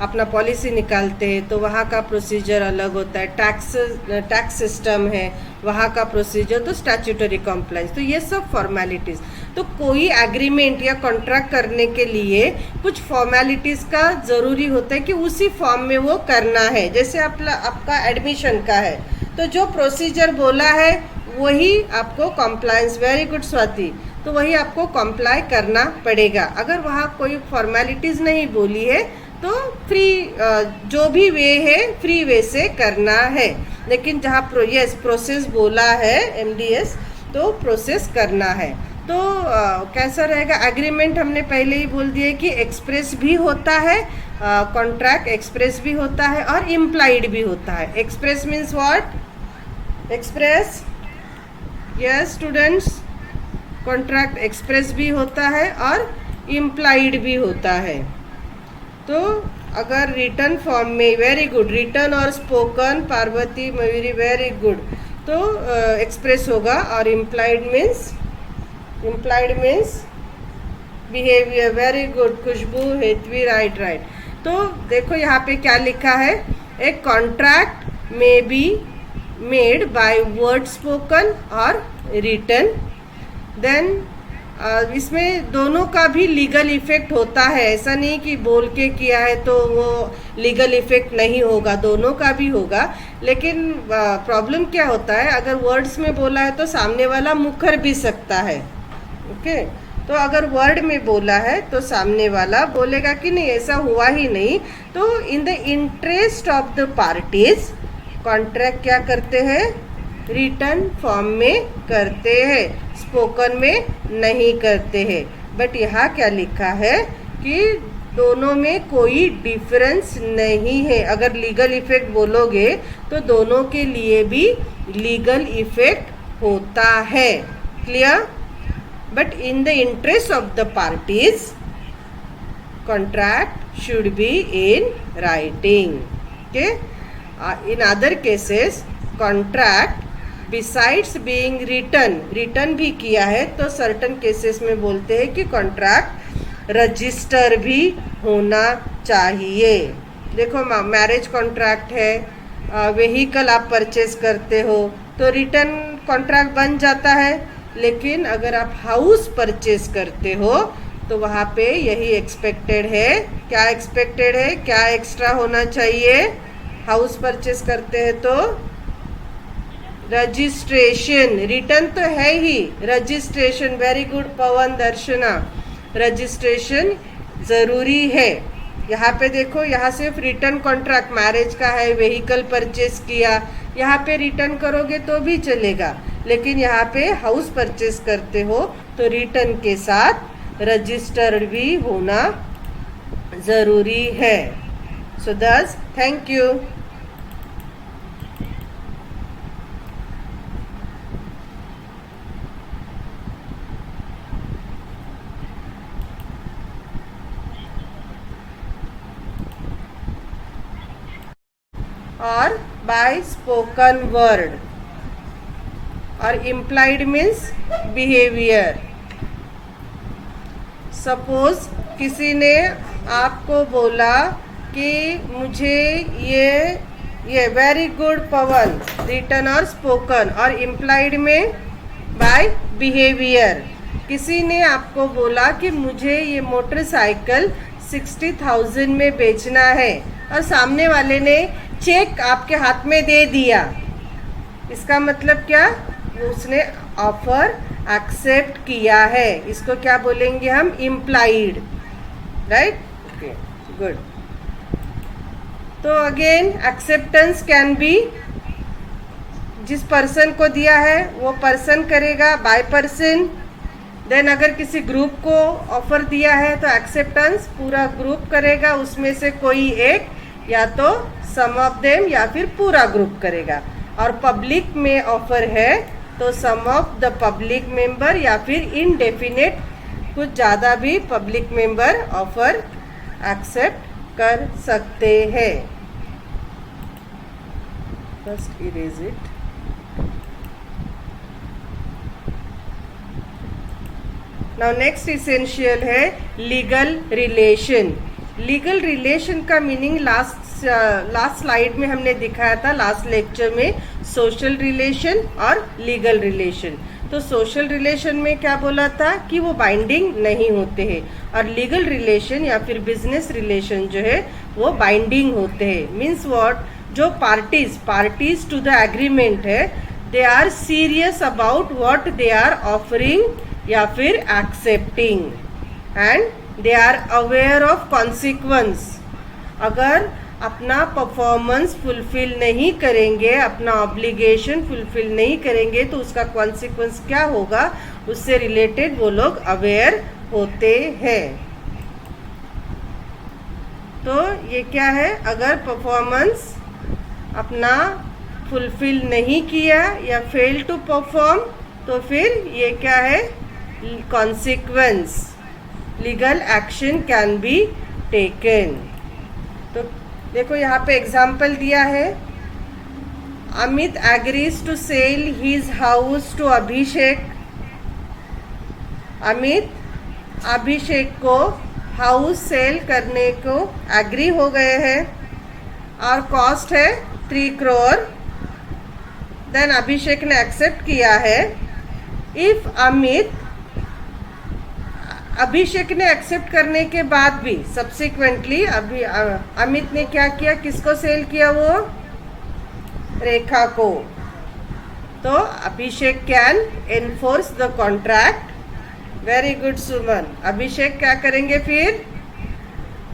अपना पॉलिसी निकालते हैं तो वहाँ का प्रोसीजर अलग होता है, टैक्स सिस्टम है वहाँ का प्रोसीजर, तो स्टैट्यूटरी कॉम्प्लाइंस, तो ये सब फॉर्मेलिटीज़। तो कोई एग्रीमेंट या कॉन्ट्रैक्ट करने के लिए कुछ फॉर्मेलिटीज़ का ज़रूरी होता है कि उसी फॉर्म में वो करना है। जैसे आपका एडमिशन का है तो जो प्रोसीजर बोला है वही आपको कॉम्प्लायंस, वेरी गुड स्वाति, तो वही आपको कॉम्प्लाई करना पड़ेगा। अगर वहाँ कोई फॉर्मेलिटीज़ नहीं बोली है तो फ्री जो भी वे है फ्री वे से करना है, लेकिन जहाँ प्रोसेस बोला है MDS तो प्रोसेस करना है। तो कैसा रहेगा एग्रीमेंट, हमने पहले ही बोल दिया कि एक्सप्रेस भी होता है, कॉन्ट्रैक्ट एक्सप्रेस भी होता है और इम्प्लाइड भी होता है। Express means what? Express, yes students, contract express भी होता है और इम्प्लाइड भी होता है। तो अगर रिटर्न फॉर्म में, वेरी गुड, रिटर्न और spoken, Parvati Mayuri very good, तो एक्सप्रेस होगा। और implied means behaviour, very good Khushboo, Hetvi, right. तो देखो यहाँ पे क्या लिखा है, a contract may be made by word spoken और रिटन, देन इसमें दोनों का भी लीगल इफेक्ट होता है। ऐसा नहीं कि बोल के किया है तो वो लीगल इफेक्ट नहीं होगा, दोनों का भी होगा। लेकिन प्रॉब्लम क्या होता है, अगर वर्ड्स में बोला है तो सामने वाला मुकर भी सकता है। ओके, तो अगर वर्ड में बोला है तो सामने वाला बोलेगा कि नहीं ऐसा हुआ ही नहीं। तो इन the interest of the parties contract क्या करते हैं, रिटन फॉर्म में करते हैं, स्पोकन में नहीं करते हैं। बट यहाँ क्या लिखा है कि दोनों में कोई डिफरेंस नहीं है। अगर लीगल इफेक्ट बोलोगे तो दोनों के लिए भी लीगल इफेक्ट होता है। Clear? But in the interest of the parties contract should be in writing. Okay, in other cases contract besides being written भी किया है तो सर्टन केसेस में बोलते हैं कि कॉन्ट्रैक्ट रजिस्टर भी होना चाहिए। देखो मैरिज कॉन्ट्रैक्ट है, व्हीकल आप परचेज करते हो तो रिटन कॉन्ट्रैक्ट बन जाता है। लेकिन अगर आप हाउस परचेज करते हो तो वहाँ पे यही एक्सपेक्टेड है। क्या एक्सपेक्टेड है, क्या एक्स्ट्रा होना चाहिए? हाउस परचेज करते हैं तो रजिस्ट्रेशन, रिटर्न तो है ही, रजिस्ट्रेशन, वेरी गुड पवन, दर्शना, रजिस्ट्रेशन ज़रूरी है। यहाँ पे देखो, यहाँ सिर्फ रिटर्न कॉन्ट्रैक्ट मैरिज का है, व्हीकल परचेज किया, यहाँ पे रिटर्न करोगे तो भी चलेगा। लेकिन यहाँ पे हाउस परचेज करते हो तो रिटर्न के साथ रजिस्टर्ड भी होना ज़रूरी है। सो दस, थैंक यू। और बाय स्पोकन वर्ड, और इम्प्लाइड मीन्स बिहेवियर। सपोज किसी ने आपको बोला कि मुझे ये वेरी गुड पवन, रिटन और स्पोकन, और इम्प्लाइड में बाय बिहेवियर। किसी ने आपको बोला कि मुझे ये मोटरसाइकिल 60,000 में बेचना है और सामने वाले ने चेक आपके हाथ में दे दिया। इसका मतलब क्या, उसने ऑफर एक्सेप्ट किया है। इसको क्या बोलेंगे हम, इम्प्लाइड, राइट? Okay, good. तो अगेन एक्सेप्टेंस कैन बी, जिस पर्सन को दिया है वो पर्सन करेगा, बाय पर्सन। देन अगर किसी ग्रुप को ऑफर दिया है तो एक्सेप्टेंस पूरा ग्रुप करेगा, उसमें से कोई एक, या तो सम ऑफ देम या फिर पूरा ग्रुप करेगा। और पब्लिक में ऑफर है तो सम ऑफ द पब्लिक मेंबर या फिर इनडेफिनेट कुछ ज़्यादा भी पब्लिक मेंबर ऑफर एक्सेप्ट कर सकते हैं। First erase it. Now next essential है लीगल रिलेशन। लीगल रिलेशन का मीनिंग लास्ट स्लाइड में हमने दिखाया था, लास्ट लेक्चर में, सोशल रिलेशन और लीगल रिलेशन। तो सोशल रिलेशन में क्या बोला था कि वो बाइंडिंग नहीं होते हैं, और लीगल रिलेशन या फिर बिजनेस रिलेशन जो है वो बाइंडिंग होते हैं। मीन्स व्हाट, जो पार्टीज टू द एग्रीमेंट है, they are serious about what they are offering या फिर accepting, and they are aware of consequence. अगर अपना परफॉर्मेंस फुलफिल नहीं करेंगे, अपना ऑब्लिगेशन फुलफिल नहीं करेंगे, तो उसका कॉन्सिक्वेंस क्या होगा, उससे रिलेटेड वो लोग अवेयर होते हैं। तो ये क्या है, अगर परफॉर्मेंस अपना फुलफिल नहीं किया या फेल टू परफॉर्म, तो फिर ये क्या है, consequence, legal action can be taken. तो देखो यहाँ पे एग्जाम्पल दिया है, Amit agrees to sell his house to Abhishek. Amit Abhishek को हाउस सेल करने को एग्री हो गए हैं, और कॉस्ट है 3 करोड़। देन अभिषेक ने एक्सेप्ट किया है। इफ अभिषेक ने एक्सेप्ट करने के बाद भी सब्सिक्वेंटली अमित ने क्या किया, किसको सेल किया, वो रेखा को, तो Abhishek can enforce the contract. Very good Suman. Abhishek क्या करेंगे फिर,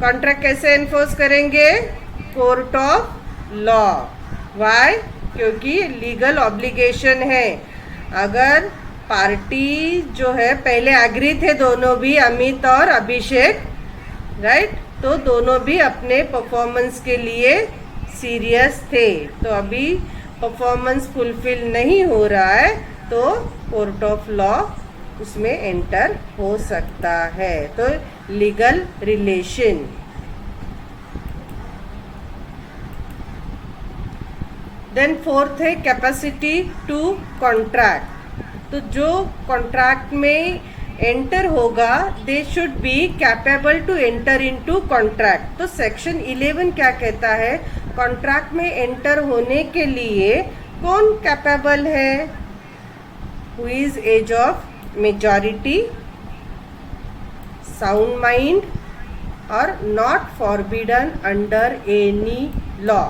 कॉन्ट्रैक्ट कैसे एनफोर्स करेंगे, कोर्ट ऑफ लॉ। वाई, क्योंकि लीगल ऑब्लिगेशन है। अगर पार्टी जो है पहले एग्री थे दोनों भी, अमित और अभिषेक, राइट, तो दोनों भी अपने परफॉर्मेंस के लिए सीरियस थे। तो अभी परफॉर्मेंस फुलफिल नहीं हो रहा है, तो कोर्ट ऑफ लॉ उसमें एंटर हो सकता है। तो लीगल रिलेशन। देन फोर्थ है कैपेसिटी टू कॉन्ट्रैक्ट। तो जो कॉन्ट्रैक्ट में एंटर होगा, they should be capable to enter into contract. तो सेक्शन 11 क्या कहता है, कॉन्ट्रैक्ट में एंटर होने के लिए कौन कैपेबल है, who is age of majority, sound mind, और not forbidden under any law.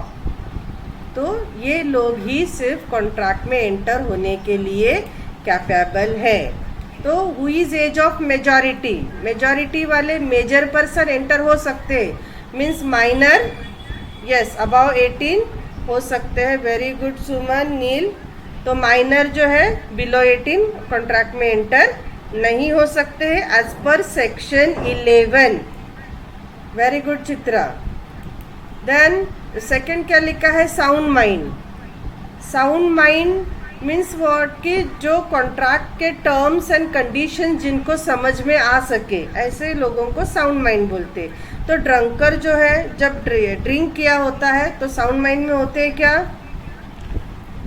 तो ये लोग ही सिर्फ कॉन्ट्रैक्ट में एंटर होने के लिए कैपेबल है। तो who is age of majority, majority वाले मेजर पर्सन एंटर हो सकते हैं, मीन्स माइनर, यस, अबाउ 18 हो सकते हैं। वेरी गुड सुमन, नील। तो माइनर जो है बिलो 18 कॉन्ट्रैक्ट में एंटर नहीं हो सकते हैं as per section 11। Very good Chitra. Then second क्या लिखा है, sound mind. Sound mind means what, कि जो कॉन्ट्रैक्ट के टर्म्स एंड कंडीशन जिनको समझ में आ सके, ऐसे लोगों को साउंड माइंड बोलते। तो ड्रंकर जो है जब ड्रिंक किया होता है तो साउंड माइंड में होते हैं क्या,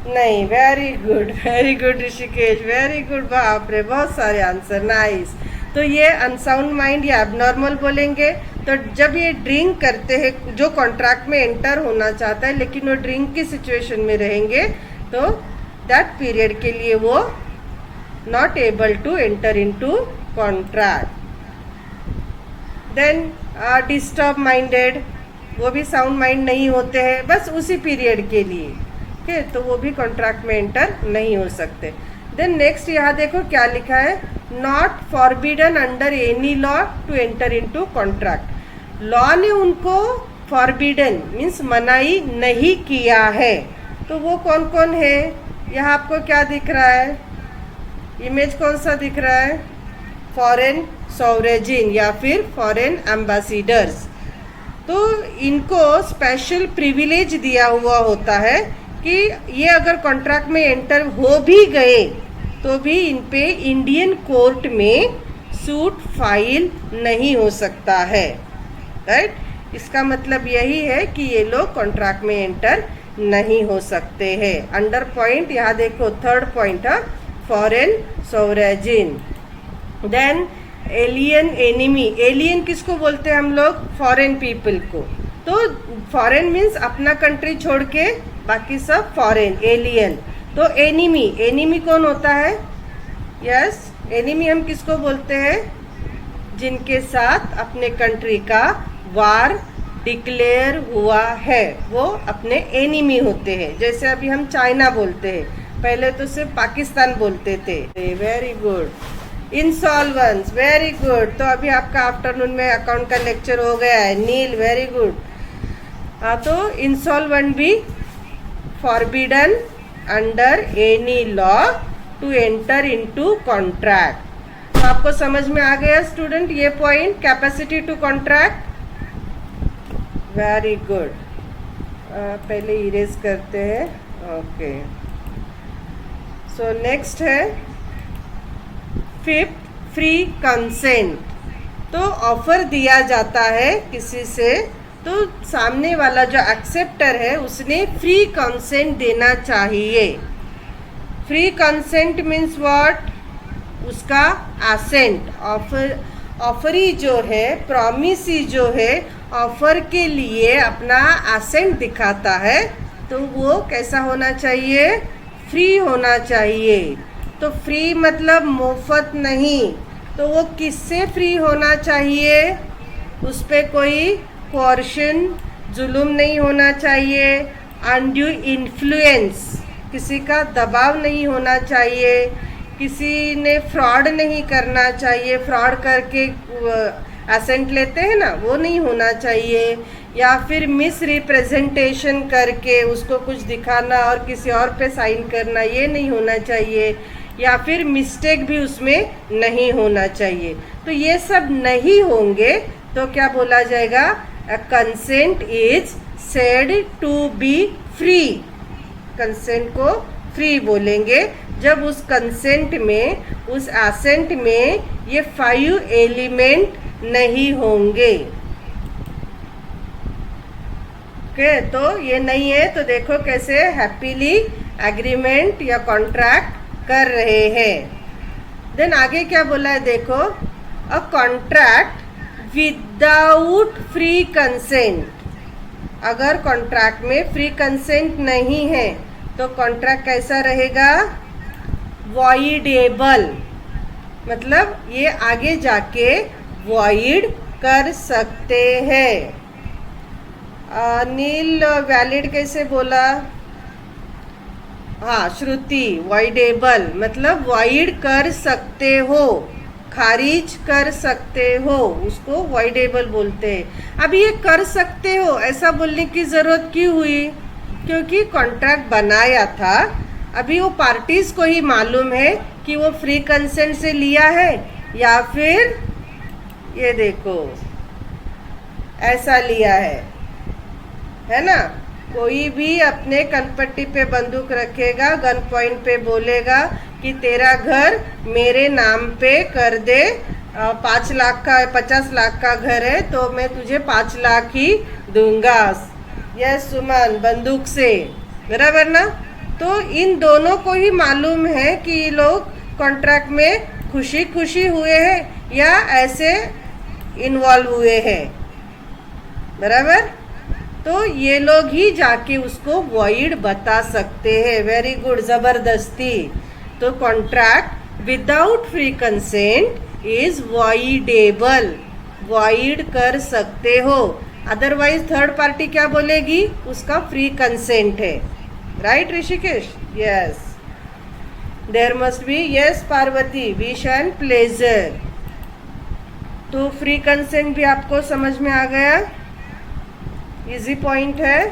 नहीं। Very good Rishikesh, very good, बाप रे बहुत सारे आंसर, नाइस। तो ये अनसाउंड माइंड या एबनॉर्मल बोलेंगे। तो जब ये ड्रिंक करते हैं, जो कॉन्ट्रैक्ट में एंटर होना चाहता है लेकिन वो ड्रिंक की सिचुएशन में रहेंगे, तो दैट पीरियड के लिए वो not able to enter into contract. Then disturb minded, वो भी साउंड माइंड नहीं होते हैं, बस उसी पीरियड के लिए, ओके, तो वो भी कॉन्ट्रैक्ट में एंटर नहीं हो सकते। देन नेक्स्ट यहाँ देखो क्या लिखा है, not forbidden under any law to enter into contract. Law ने उनको फॉरबिडन मीन्स मनाही नहीं किया है। तो वो कौन कौन है, यहाँ आपको क्या दिख रहा है, इमेज कौन सा दिख रहा है, फॉरेन सॉवरेजिन या फिर फॉरेन एम्बेसडर्स। तो इनको स्पेशल प्रिविलेज दिया हुआ होता है कि ये अगर कॉन्ट्रैक्ट में एंटर हो भी गए तो भी इन पे इंडियन कोर्ट में सूट फाइल नहीं हो सकता है, राइट। इसका मतलब यही है कि ये लोग कॉन्ट्रैक्ट में एंटर नहीं हो सकते हैं। अंडर पॉइंट यहाँ देखो, थर्ड पॉइंट है foreign sovereign. Then alien enemy, alien किसको बोलते हैं हम लोग? फॉरेन पीपल को। तो फॉरेन मीन्स अपना कंट्री छोड़ के बाकी सब फॉरेन, एलियन। तो एनिमी, एनिमी कौन होता है? यस, एनिमी हम किसको बोलते हैं? जिनके साथ अपने कंट्री का वार डिक्लेयर हुआ है, वो अपने एनिमी होते हैं। जैसे अभी हम चाइना बोलते हैं, पहले तो सिर्फ पाकिस्तान बोलते थे। Very good. इंसॉल्वेंस, very good. तो अभी आपका आफ्टरनून में अकाउंट का लेक्चर हो गया है। Neel, very good. हाँ, तो इंसॉल्वेंट भी forbidden under any law to enter into contract. तो आपको समझ में आ गया स्टूडेंट ये point, capacity to contract? Very good. पहले इरेज करते हैं। ओके, सो नेक्स्ट है फिफ्थ, फ्री कंसेंट। तो ऑफर दिया जाता है किसी से, तो सामने वाला जो एक्सेप्टर है उसने फ्री कंसेंट देना चाहिए। Free consent means what? उसका एसेंट, ऑफरी जो है, प्रॉमिसी जो है, ऑफर के लिए अपना एसेंट दिखाता है, तो वो कैसा होना चाहिए? फ्री होना चाहिए। तो फ्री मतलब मुफ्त नहीं। तो वो किससे फ्री होना चाहिए? उस पर कोई कोर्शन, जुल्म नहीं होना चाहिए, अनड्यू इन्फ्लुएंस, किसी का दबाव नहीं होना चाहिए, किसी ने फ्रॉड नहीं करना चाहिए, फ्रॉड करके एसेंट लेते हैं ना, वो नहीं होना चाहिए, या फिर मिस रिप्रेजेंटेशन करके उसको कुछ दिखाना और किसी और पे साइन करना, ये नहीं होना चाहिए, या फिर मिस्टेक भी उसमें नहीं होना चाहिए। तो ये सब नहीं होंगे तो क्या बोला जाएगा? A consent is said to be free। Consent को फ्री बोलेंगे जब उस कंसेंट में, उस एसेंट में ये 5 एलिमेंट नहीं होंगे। ओके, तो ये नहीं है तो देखो कैसे हैप्पीली एग्रीमेंट या कॉन्ट्रैक्ट कर रहे हैं। देन आगे क्या बोला है देखो, a contract without free consent. अगर कॉन्ट्रैक्ट में फ्री कंसेंट नहीं है तो कॉन्ट्रैक्ट कैसा रहेगा? वॉइडेबल, मतलब ये आगे जाके वॉइड कर सकते हैं। नील, वैलिड कैसे बोला? हाँ, श्रुति, वॉइडेबल मतलब वॉइड कर सकते हो, खारिज कर सकते हो, उसको वॉइडेबल बोलते हैं। अब ये कर सकते हो ऐसा बोलने की ज़रूरत क्यों हुई? क्योंकि कॉन्ट्रैक्ट बनाया था, अभी वो पार्टीज को ही मालूम है कि वो फ्री कंसेंट से लिया है या फिर ये देखो ऐसा लिया है ना। कोई भी अपने कनपट्टी पे बंदूक रखेगा, गन पॉइंट पे बोलेगा कि तेरा घर मेरे नाम पे कर दे, 5 लाख का, 50 लाख का घर है तो मैं तुझे 5 लाख ही दूंगा। यस सुमन, बंदूक से, बराबर ना। तो इन दोनों को ही मालूम है कि ये लोग कॉन्ट्रैक्ट में खुशी खुशी हुए हैं या ऐसे इन्वॉल्व हुए हैं, बराबर। तो ये लोग ही जाके उसको वॉइड बता सकते हैं। वेरी गुड, ज़बरदस्ती। तो contract without free consent is voidable, void कर सकते हो। अदरवाइज थर्ड पार्टी क्या बोलेगी? उसका फ्री कंसेंट है। Right Rishikesh? Yes, there must be, yes Parvati, wish and pleasure. तो फ्री कंसेंट भी आपको समझ में आ गया, इजी पॉइंट है।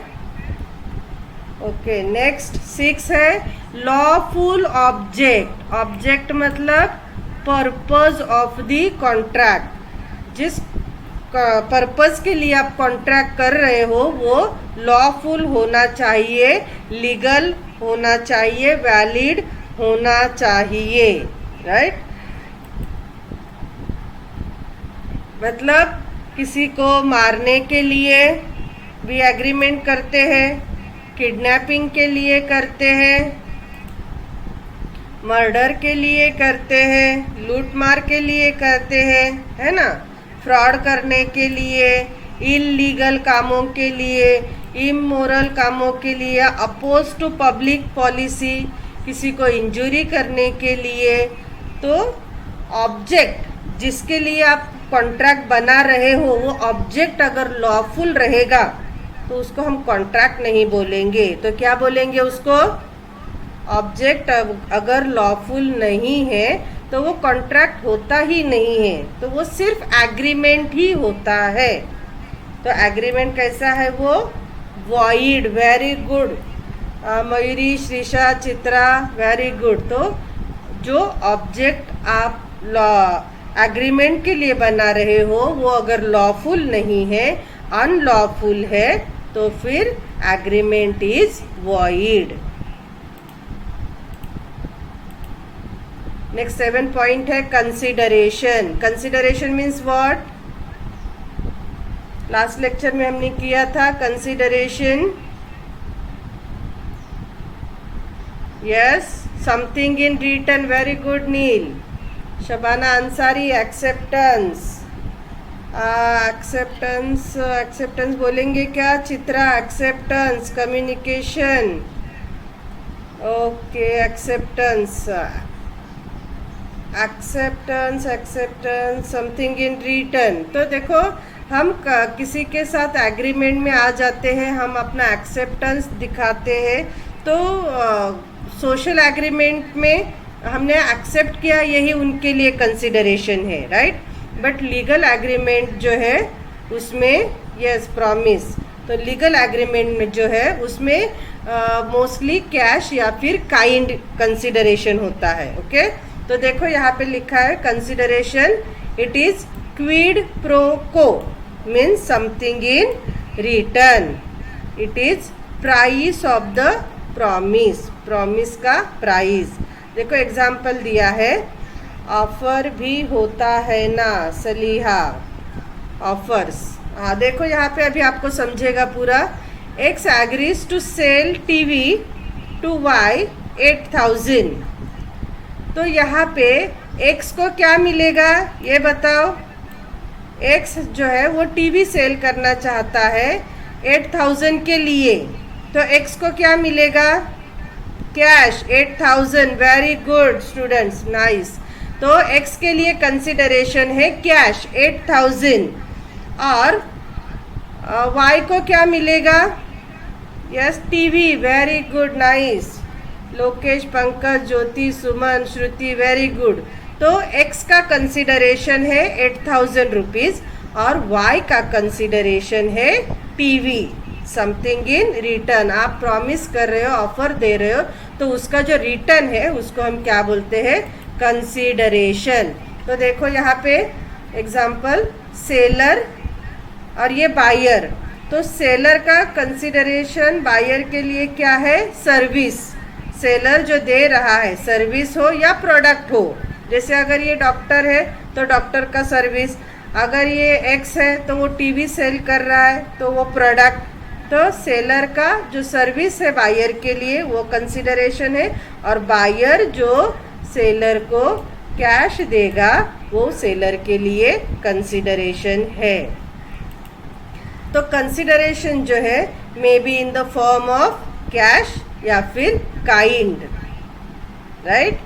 ओके, नेक्स्ट 6 है लॉफुल ऑब्जेक्ट। ऑब्जेक्ट मतलब पर्पस ऑफ द कॉन्ट्रैक्ट। जिस पर्पस के लिए आप कॉन्ट्रैक्ट कर रहे हो वो लॉफुल होना चाहिए, लीगल होना चाहिए, वैलिड होना चाहिए, राइट। मतलब किसी को मारने के लिए भी एग्रीमेंट करते हैं, किडनैपिंग के लिए करते हैं, मर्डर के लिए करते हैं, लूटमार के लिए करते हैं, है ना, फ्रॉड करने के लिए, इलीगल कामों के लिए, इमोरल कामों के लिए, अपोज टू पब्लिक पॉलिसी, किसी को इंजुरी करने के लिए। तो ऑब्जेक्ट जिसके लिए आप कॉन्ट्रैक्ट बना रहे हो वो ऑब्जेक्ट अगर लॉफुल रहेगा तो उसको हम कॉन्ट्रैक्ट नहीं बोलेंगे। तो क्या बोलेंगे उसको? ऑब्जेक्ट अगर लॉफुल नहीं है तो वो कॉन्ट्रैक्ट होता ही नहीं है, तो वो सिर्फ एग्रीमेंट ही होता है। तो एग्रीमेंट कैसा है? वो void. Very good Mayuri, Shrisha, Chitra, very good. तो जो ऑब्जेक्ट आप एग्रीमेंट के लिए बना रहे हो वो अगर लॉफुल नहीं है, अनलॉफुल है, तो फिर agreement is void. Next 7 point है consideration. Consideration means what? Last lecture में हमने किया था consideration. Yes, something in return. Very good Neel. Shabana Ansari, acceptance. Acceptance, acceptance बोलेंगे क्या? Chitra, acceptance, communication. Okay, acceptance, acceptance, acceptance, something in return. तो देखो, हम किसी के साथ एग्रीमेंट में आ जाते हैं, हम अपना एक्सेप्टेंस दिखाते हैं, तो सोशल एग्रीमेंट में हमने एक्सेप्ट किया, यही उनके लिए कंसिडरेशन है, राइट। बट लीगल एग्रीमेंट जो है उसमें यस प्रॉमिस, तो लीगल एग्रीमेंट में जो है उसमें मोस्टली कैश या फिर काइंड कंसिडरेशन होता है। ओके, तो देखो यहाँ पे लिखा है consideration, it is quid pro quo, means something in return. It is price of the promise, promise का प्राइस। देखो एग्जाम्पल दिया है, ऑफर भी होता है ना सलीहा, ऑफर्स। हाँ देखो यहाँ पे अभी आपको समझेगा पूरा। X agrees to sell TV to Y 8,000। तो यहाँ पे एक्स को क्या मिलेगा ये बताओ? एक्स जो है वो टीवी सेल करना चाहता है 8,000 के लिए, तो एक्स को क्या मिलेगा? Cash 8,000। Very good students, nice. तो x के लिए कंसिडरेशन है कैश 8,000 और y को क्या मिलेगा? Yes, TV. Very good, nice. Lokesh, Pankaj, Jyoti, Suman, Shruti, very good. तो x का कंसिडरेशन है 8,000 रुपीज़ और y का कंसिडरेशन है टीवी, समथिंग इन रिटर्न। आप प्रॉमिस कर रहे हो, ऑफर दे रहे हो, तो उसका जो रिटर्न है उसको हम क्या बोलते हैं? कंसीडरेशन। तो देखो यहाँ पे एग्जाम्पल, सेलर और ये बायर। तो सेलर का कंसीडरेशन बायर के लिए क्या है? सर्विस। सेलर जो दे रहा है, सर्विस हो या प्रोडक्ट हो, जैसे अगर ये डॉक्टर है तो डॉक्टर का सर्विस, अगर ये एक्स है तो वो टीवी सेल कर रहा है तो वो प्रोडक्ट। तो सेलर का जो सर्विस है बायर के लिए वो कंसीडरेशन है, और बायर जो सेलर को कैश देगा वो सेलर के लिए कंसीडरेशन है। तो कंसीडरेशन जो है may be in the form of cash या फिर काइंड, राइट।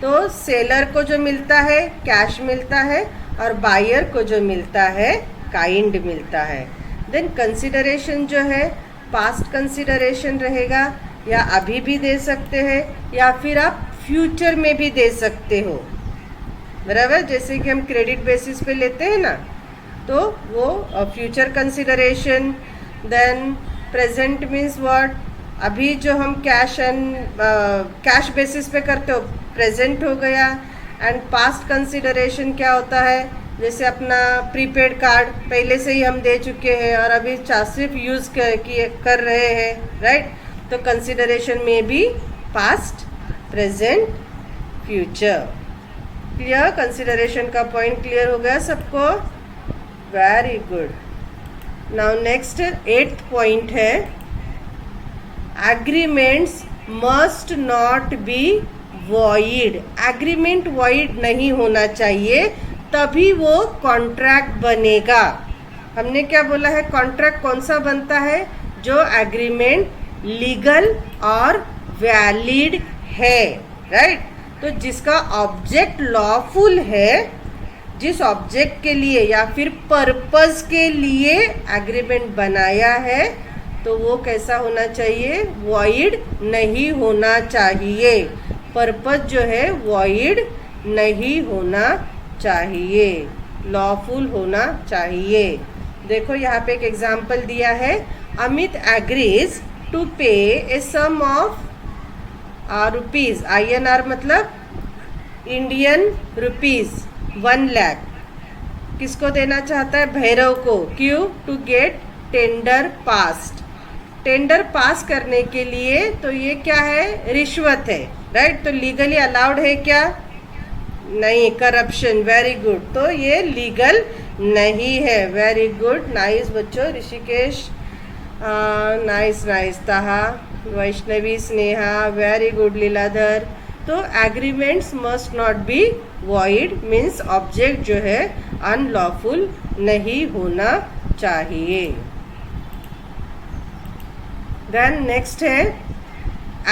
तो सेलर को जो मिलता है कैश मिलता है और बायर को जो मिलता है काइंड मिलता है। देन कंसीडरेशन जो है पास्ट कंसीडरेशन रहेगा, या अभी भी दे सकते हैं या फिर आप फ्यूचर में भी दे सकते हो, बराबर। जैसे कि हम क्रेडिट बेसिस पे लेते हैं ना, तो वो future consideration. Then present means what? अभी जो हम कैश बेसिस पे करते हो प्रेजेंट हो गया। एंड पास्ट कंसीडरेशन क्या होता है? जैसे अपना प्रीपेड कार्ड पहले से ही हम दे चुके हैं और अभी सिर्फ यूज़ कर रहे हैं, राइट। तो कंसीडरेशन में भी past, present, future. Clear? Consideration का पॉइंट क्लियर हो गया सबको? Very good. Now next 8th point है, agreements must not be void, agreement void नहीं होना चाहिए, तभी वो कॉन्ट्रैक्ट बनेगा। हमने क्या बोला है, कॉन्ट्रैक्ट कौन सा बनता है, जो एग्रीमेंट लीगल और वैलिड है, राइट। तो जिसका ऑब्जेक्ट लॉफुल है, जिस ऑब्जेक्ट के लिए या फिर पर्पस के लिए एग्रीमेंट बनाया है, तो वो कैसा होना चाहिए, वॉइड नहीं होना चाहिए। पर्पस जो है वॉइड नहीं होना चाहिए, लॉफुल होना चाहिए। देखो यहाँ पे एक एग्जाम्पल दिया है, Amit agrees to pay a sum of rupees, INR मतलब इंडियन रुपीज 1 लाख, किसको देना चाहता है, भैरव को। क्यों, to get tender passed, tender pass करने के लिए। तो ये क्या है, रिश्वत है, राइट। तो लीगली अलाउड है क्या, नहीं, करप्शन, वेरी गुड। तो ये लीगल नहीं है, वेरी गुड, नाइस बच्चों, Rishikesh, nice nice, Taha, Vaishnavi, Sneha, very good, Leeladhar. तो agreements must not be void, means object जो है अनलॉफुल नहीं होना चाहिए। देन नेक्स्ट है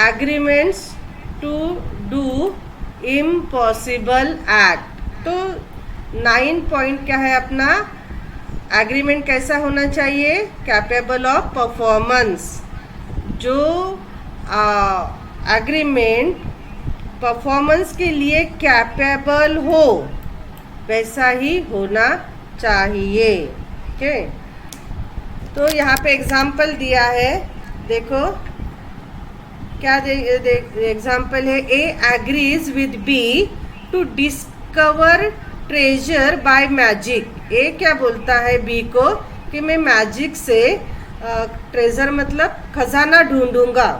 agreements to do impossible act. तो 9 पॉइंट क्या है अपना, एग्रीमेंट कैसा होना चाहिए, कैपेबल ऑफ परफॉर्मेंस। जो एग्रीमेंट परफॉर्मेंस के लिए कैपेबल हो वैसा ही होना चाहिए, ओके। तो यहाँ पे एग्जाम्पल दिया है, देखो क्या एग्जाम्पल है, A agrees with B to discover treasure by magic. A क्या बोलता है बी को कि मैं मैजिक से ट्रेजर मतलब खजाना ढूंढूंगा।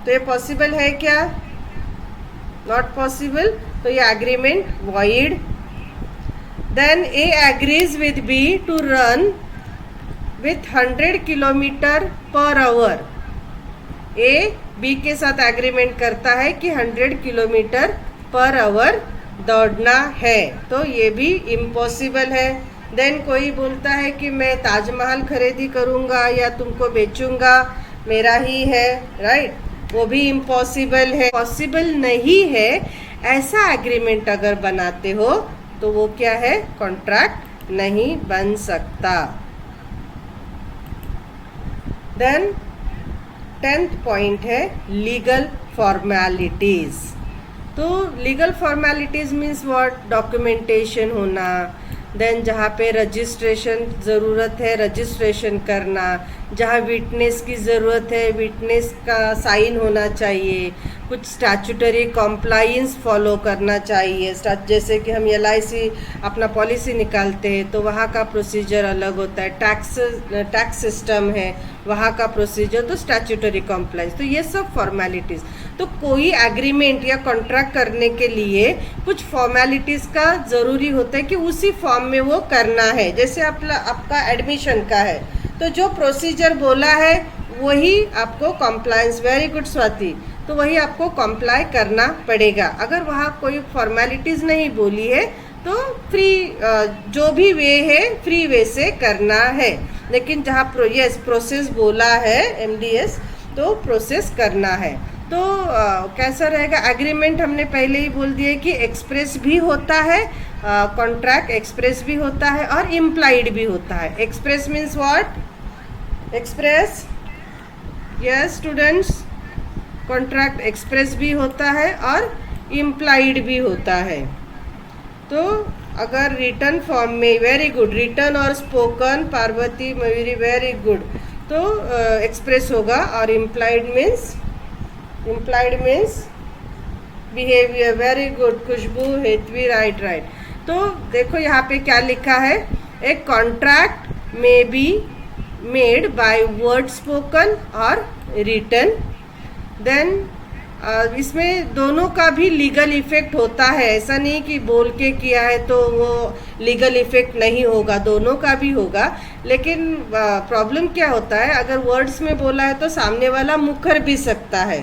तो ये पॉसिबल है क्या, नॉट पॉसिबल, तो ये agreement void. Then A agrees with B to run with 100 kilometre per hour. A B के साथ एग्रीमेंट करता है कि 100 किलोमीटर पर आवर दौड़ना है, तो ये भी इम्पॉसिबल है। देन कोई बोलता है कि मैं ताजमहल खरीदी करूँगा या तुमको बेचूंगा, मेरा ही है, राइट, वो भी इम्पॉसिबल है, पॉसिबल नहीं है। ऐसा एग्रीमेंट अगर बनाते हो तो वो क्या है, कॉन्ट्रैक्ट नहीं बन सकता। देन 10th पॉइंट है लीगल फॉर्मेलिटीज। तो legal formalities means what, documentation होना, देन जहाँ पे रजिस्ट्रेशन ज़रूरत है रजिस्ट्रेशन करना, जहाँ विटनेस की ज़रूरत है विटनेस का साइन होना चाहिए, कुछ स्टैट्यूटरी कॉम्प्लाइंस फॉलो करना चाहिए। जैसे कि हम LIC अपना पॉलिसी निकालते हैं तो वहाँ का प्रोसीजर अलग होता है, टैक्स सिस्टम है वहाँ का प्रोसीजर, तो स्टैट्यूटरी कॉम्प्लाइंस, तो ये सब फॉर्मेलिटीज़। तो कोई एग्रीमेंट या कॉन्ट्रैक्ट करने के लिए कुछ फॉर्मेलिटीज़ का ज़रूरी होता है कि उसी फॉर्म में वो करना है। जैसे आपका एडमिशन का है तो जो प्रोसीजर बोला है वही आपको कॉम्प्लायंस, वेरी गुड स्वाति, तो वही आपको कॉम्प्लाई करना पड़ेगा। अगर वहाँ कोई फॉर्मेलिटीज़ नहीं बोली है तो फ्री जो भी वे है फ्री वे से करना है, लेकिन जहाँ प्रोसेस बोला है MDS तो प्रोसेस करना है। तो कैसा रहेगा एग्रीमेंट, हमने पहले ही बोल दिया कि एक्सप्रेस भी होता है, कॉन्ट्रैक्ट एक्सप्रेस भी होता है और इम्प्लाइड भी होता है। Express means what, express, yes students, contract express भी होता है और इम्प्लाइड भी होता है। तो अगर रिटर्न फॉर्म में, वेरी गुड, रिटर्न और spoken, Parvati, Mayuri, very good, तो एक्सप्रेस होगा। और implied means behaviour, very good, Khushboo, Hetvi, right right. तो देखो यहाँ पे क्या लिखा है, a contract may be made by word spoken और रिटन। देन इसमें दोनों का भी लीगल इफेक्ट होता है, ऐसा नहीं कि बोल के किया है तो वो लीगल इफेक्ट नहीं होगा, दोनों का भी होगा। लेकिन प्रॉब्लम क्या होता है, अगर वर्ड्स में बोला है तो सामने वाला मुकर भी सकता है,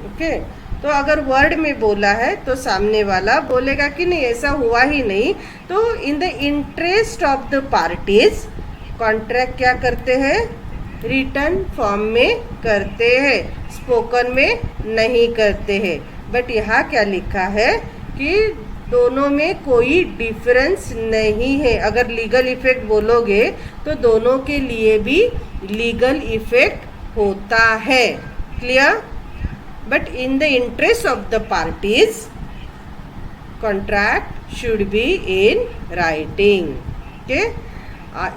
ओके। तो अगर वर्ड में बोला है तो सामने वाला बोलेगा कि नहीं ऐसा हुआ ही नहीं। तो इन the interest of the parties contract क्या करते हैं, रिटन फॉर्म में करते हैं, स्पोकन में नहीं करते हैं। बट यहाँ क्या लिखा है कि दोनों में कोई डिफरेंस नहीं है। अगर लीगल इफेक्ट बोलोगे तो दोनों के लिए भी लीगल इफेक्ट होता है। Clear? But in the interest of the parties contract should be in writing. Okay,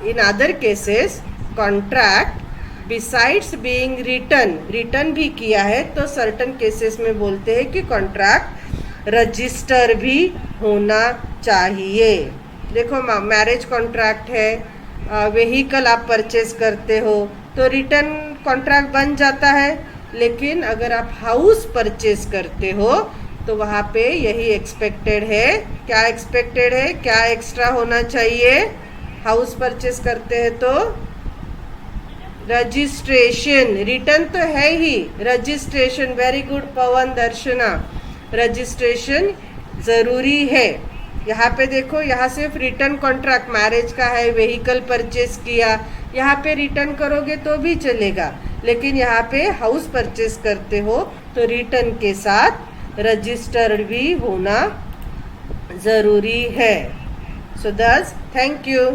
in other cases contract besides being written भी किया है तो सर्टन केसेस में बोलते हैं कि कॉन्ट्रैक्ट रजिस्टर भी होना चाहिए। देखो मैरिज कॉन्ट्रैक्ट है, व्हीकल आप परचेज करते हो तो रिटन कॉन्ट्रैक्ट बन जाता है। लेकिन अगर आप हाउस परचेज करते हो तो वहाँ पे यही एक्सपेक्टेड है। क्या एक्सपेक्टेड है, क्या एक्स्ट्रा होना चाहिए? हाउस परचेज करते हैं तो रजिस्ट्रेशन, रिटर्न तो है ही, रजिस्ट्रेशन। वेरी गुड पवन, दर्शना, रजिस्ट्रेशन जरूरी है। यहाँ पे देखो, यहाँ सिर्फ रिटर्न कॉन्ट्रैक्ट मैरिज का है, व्हीकल परचेज किया, यहाँ पे रिटर्न करोगे तो भी चलेगा। लेकिन यहाँ पे हाउस परचेज करते हो तो रिटर्न के साथ रजिस्टर्ड भी होना ज़रूरी है। सो दस, थैंक यू।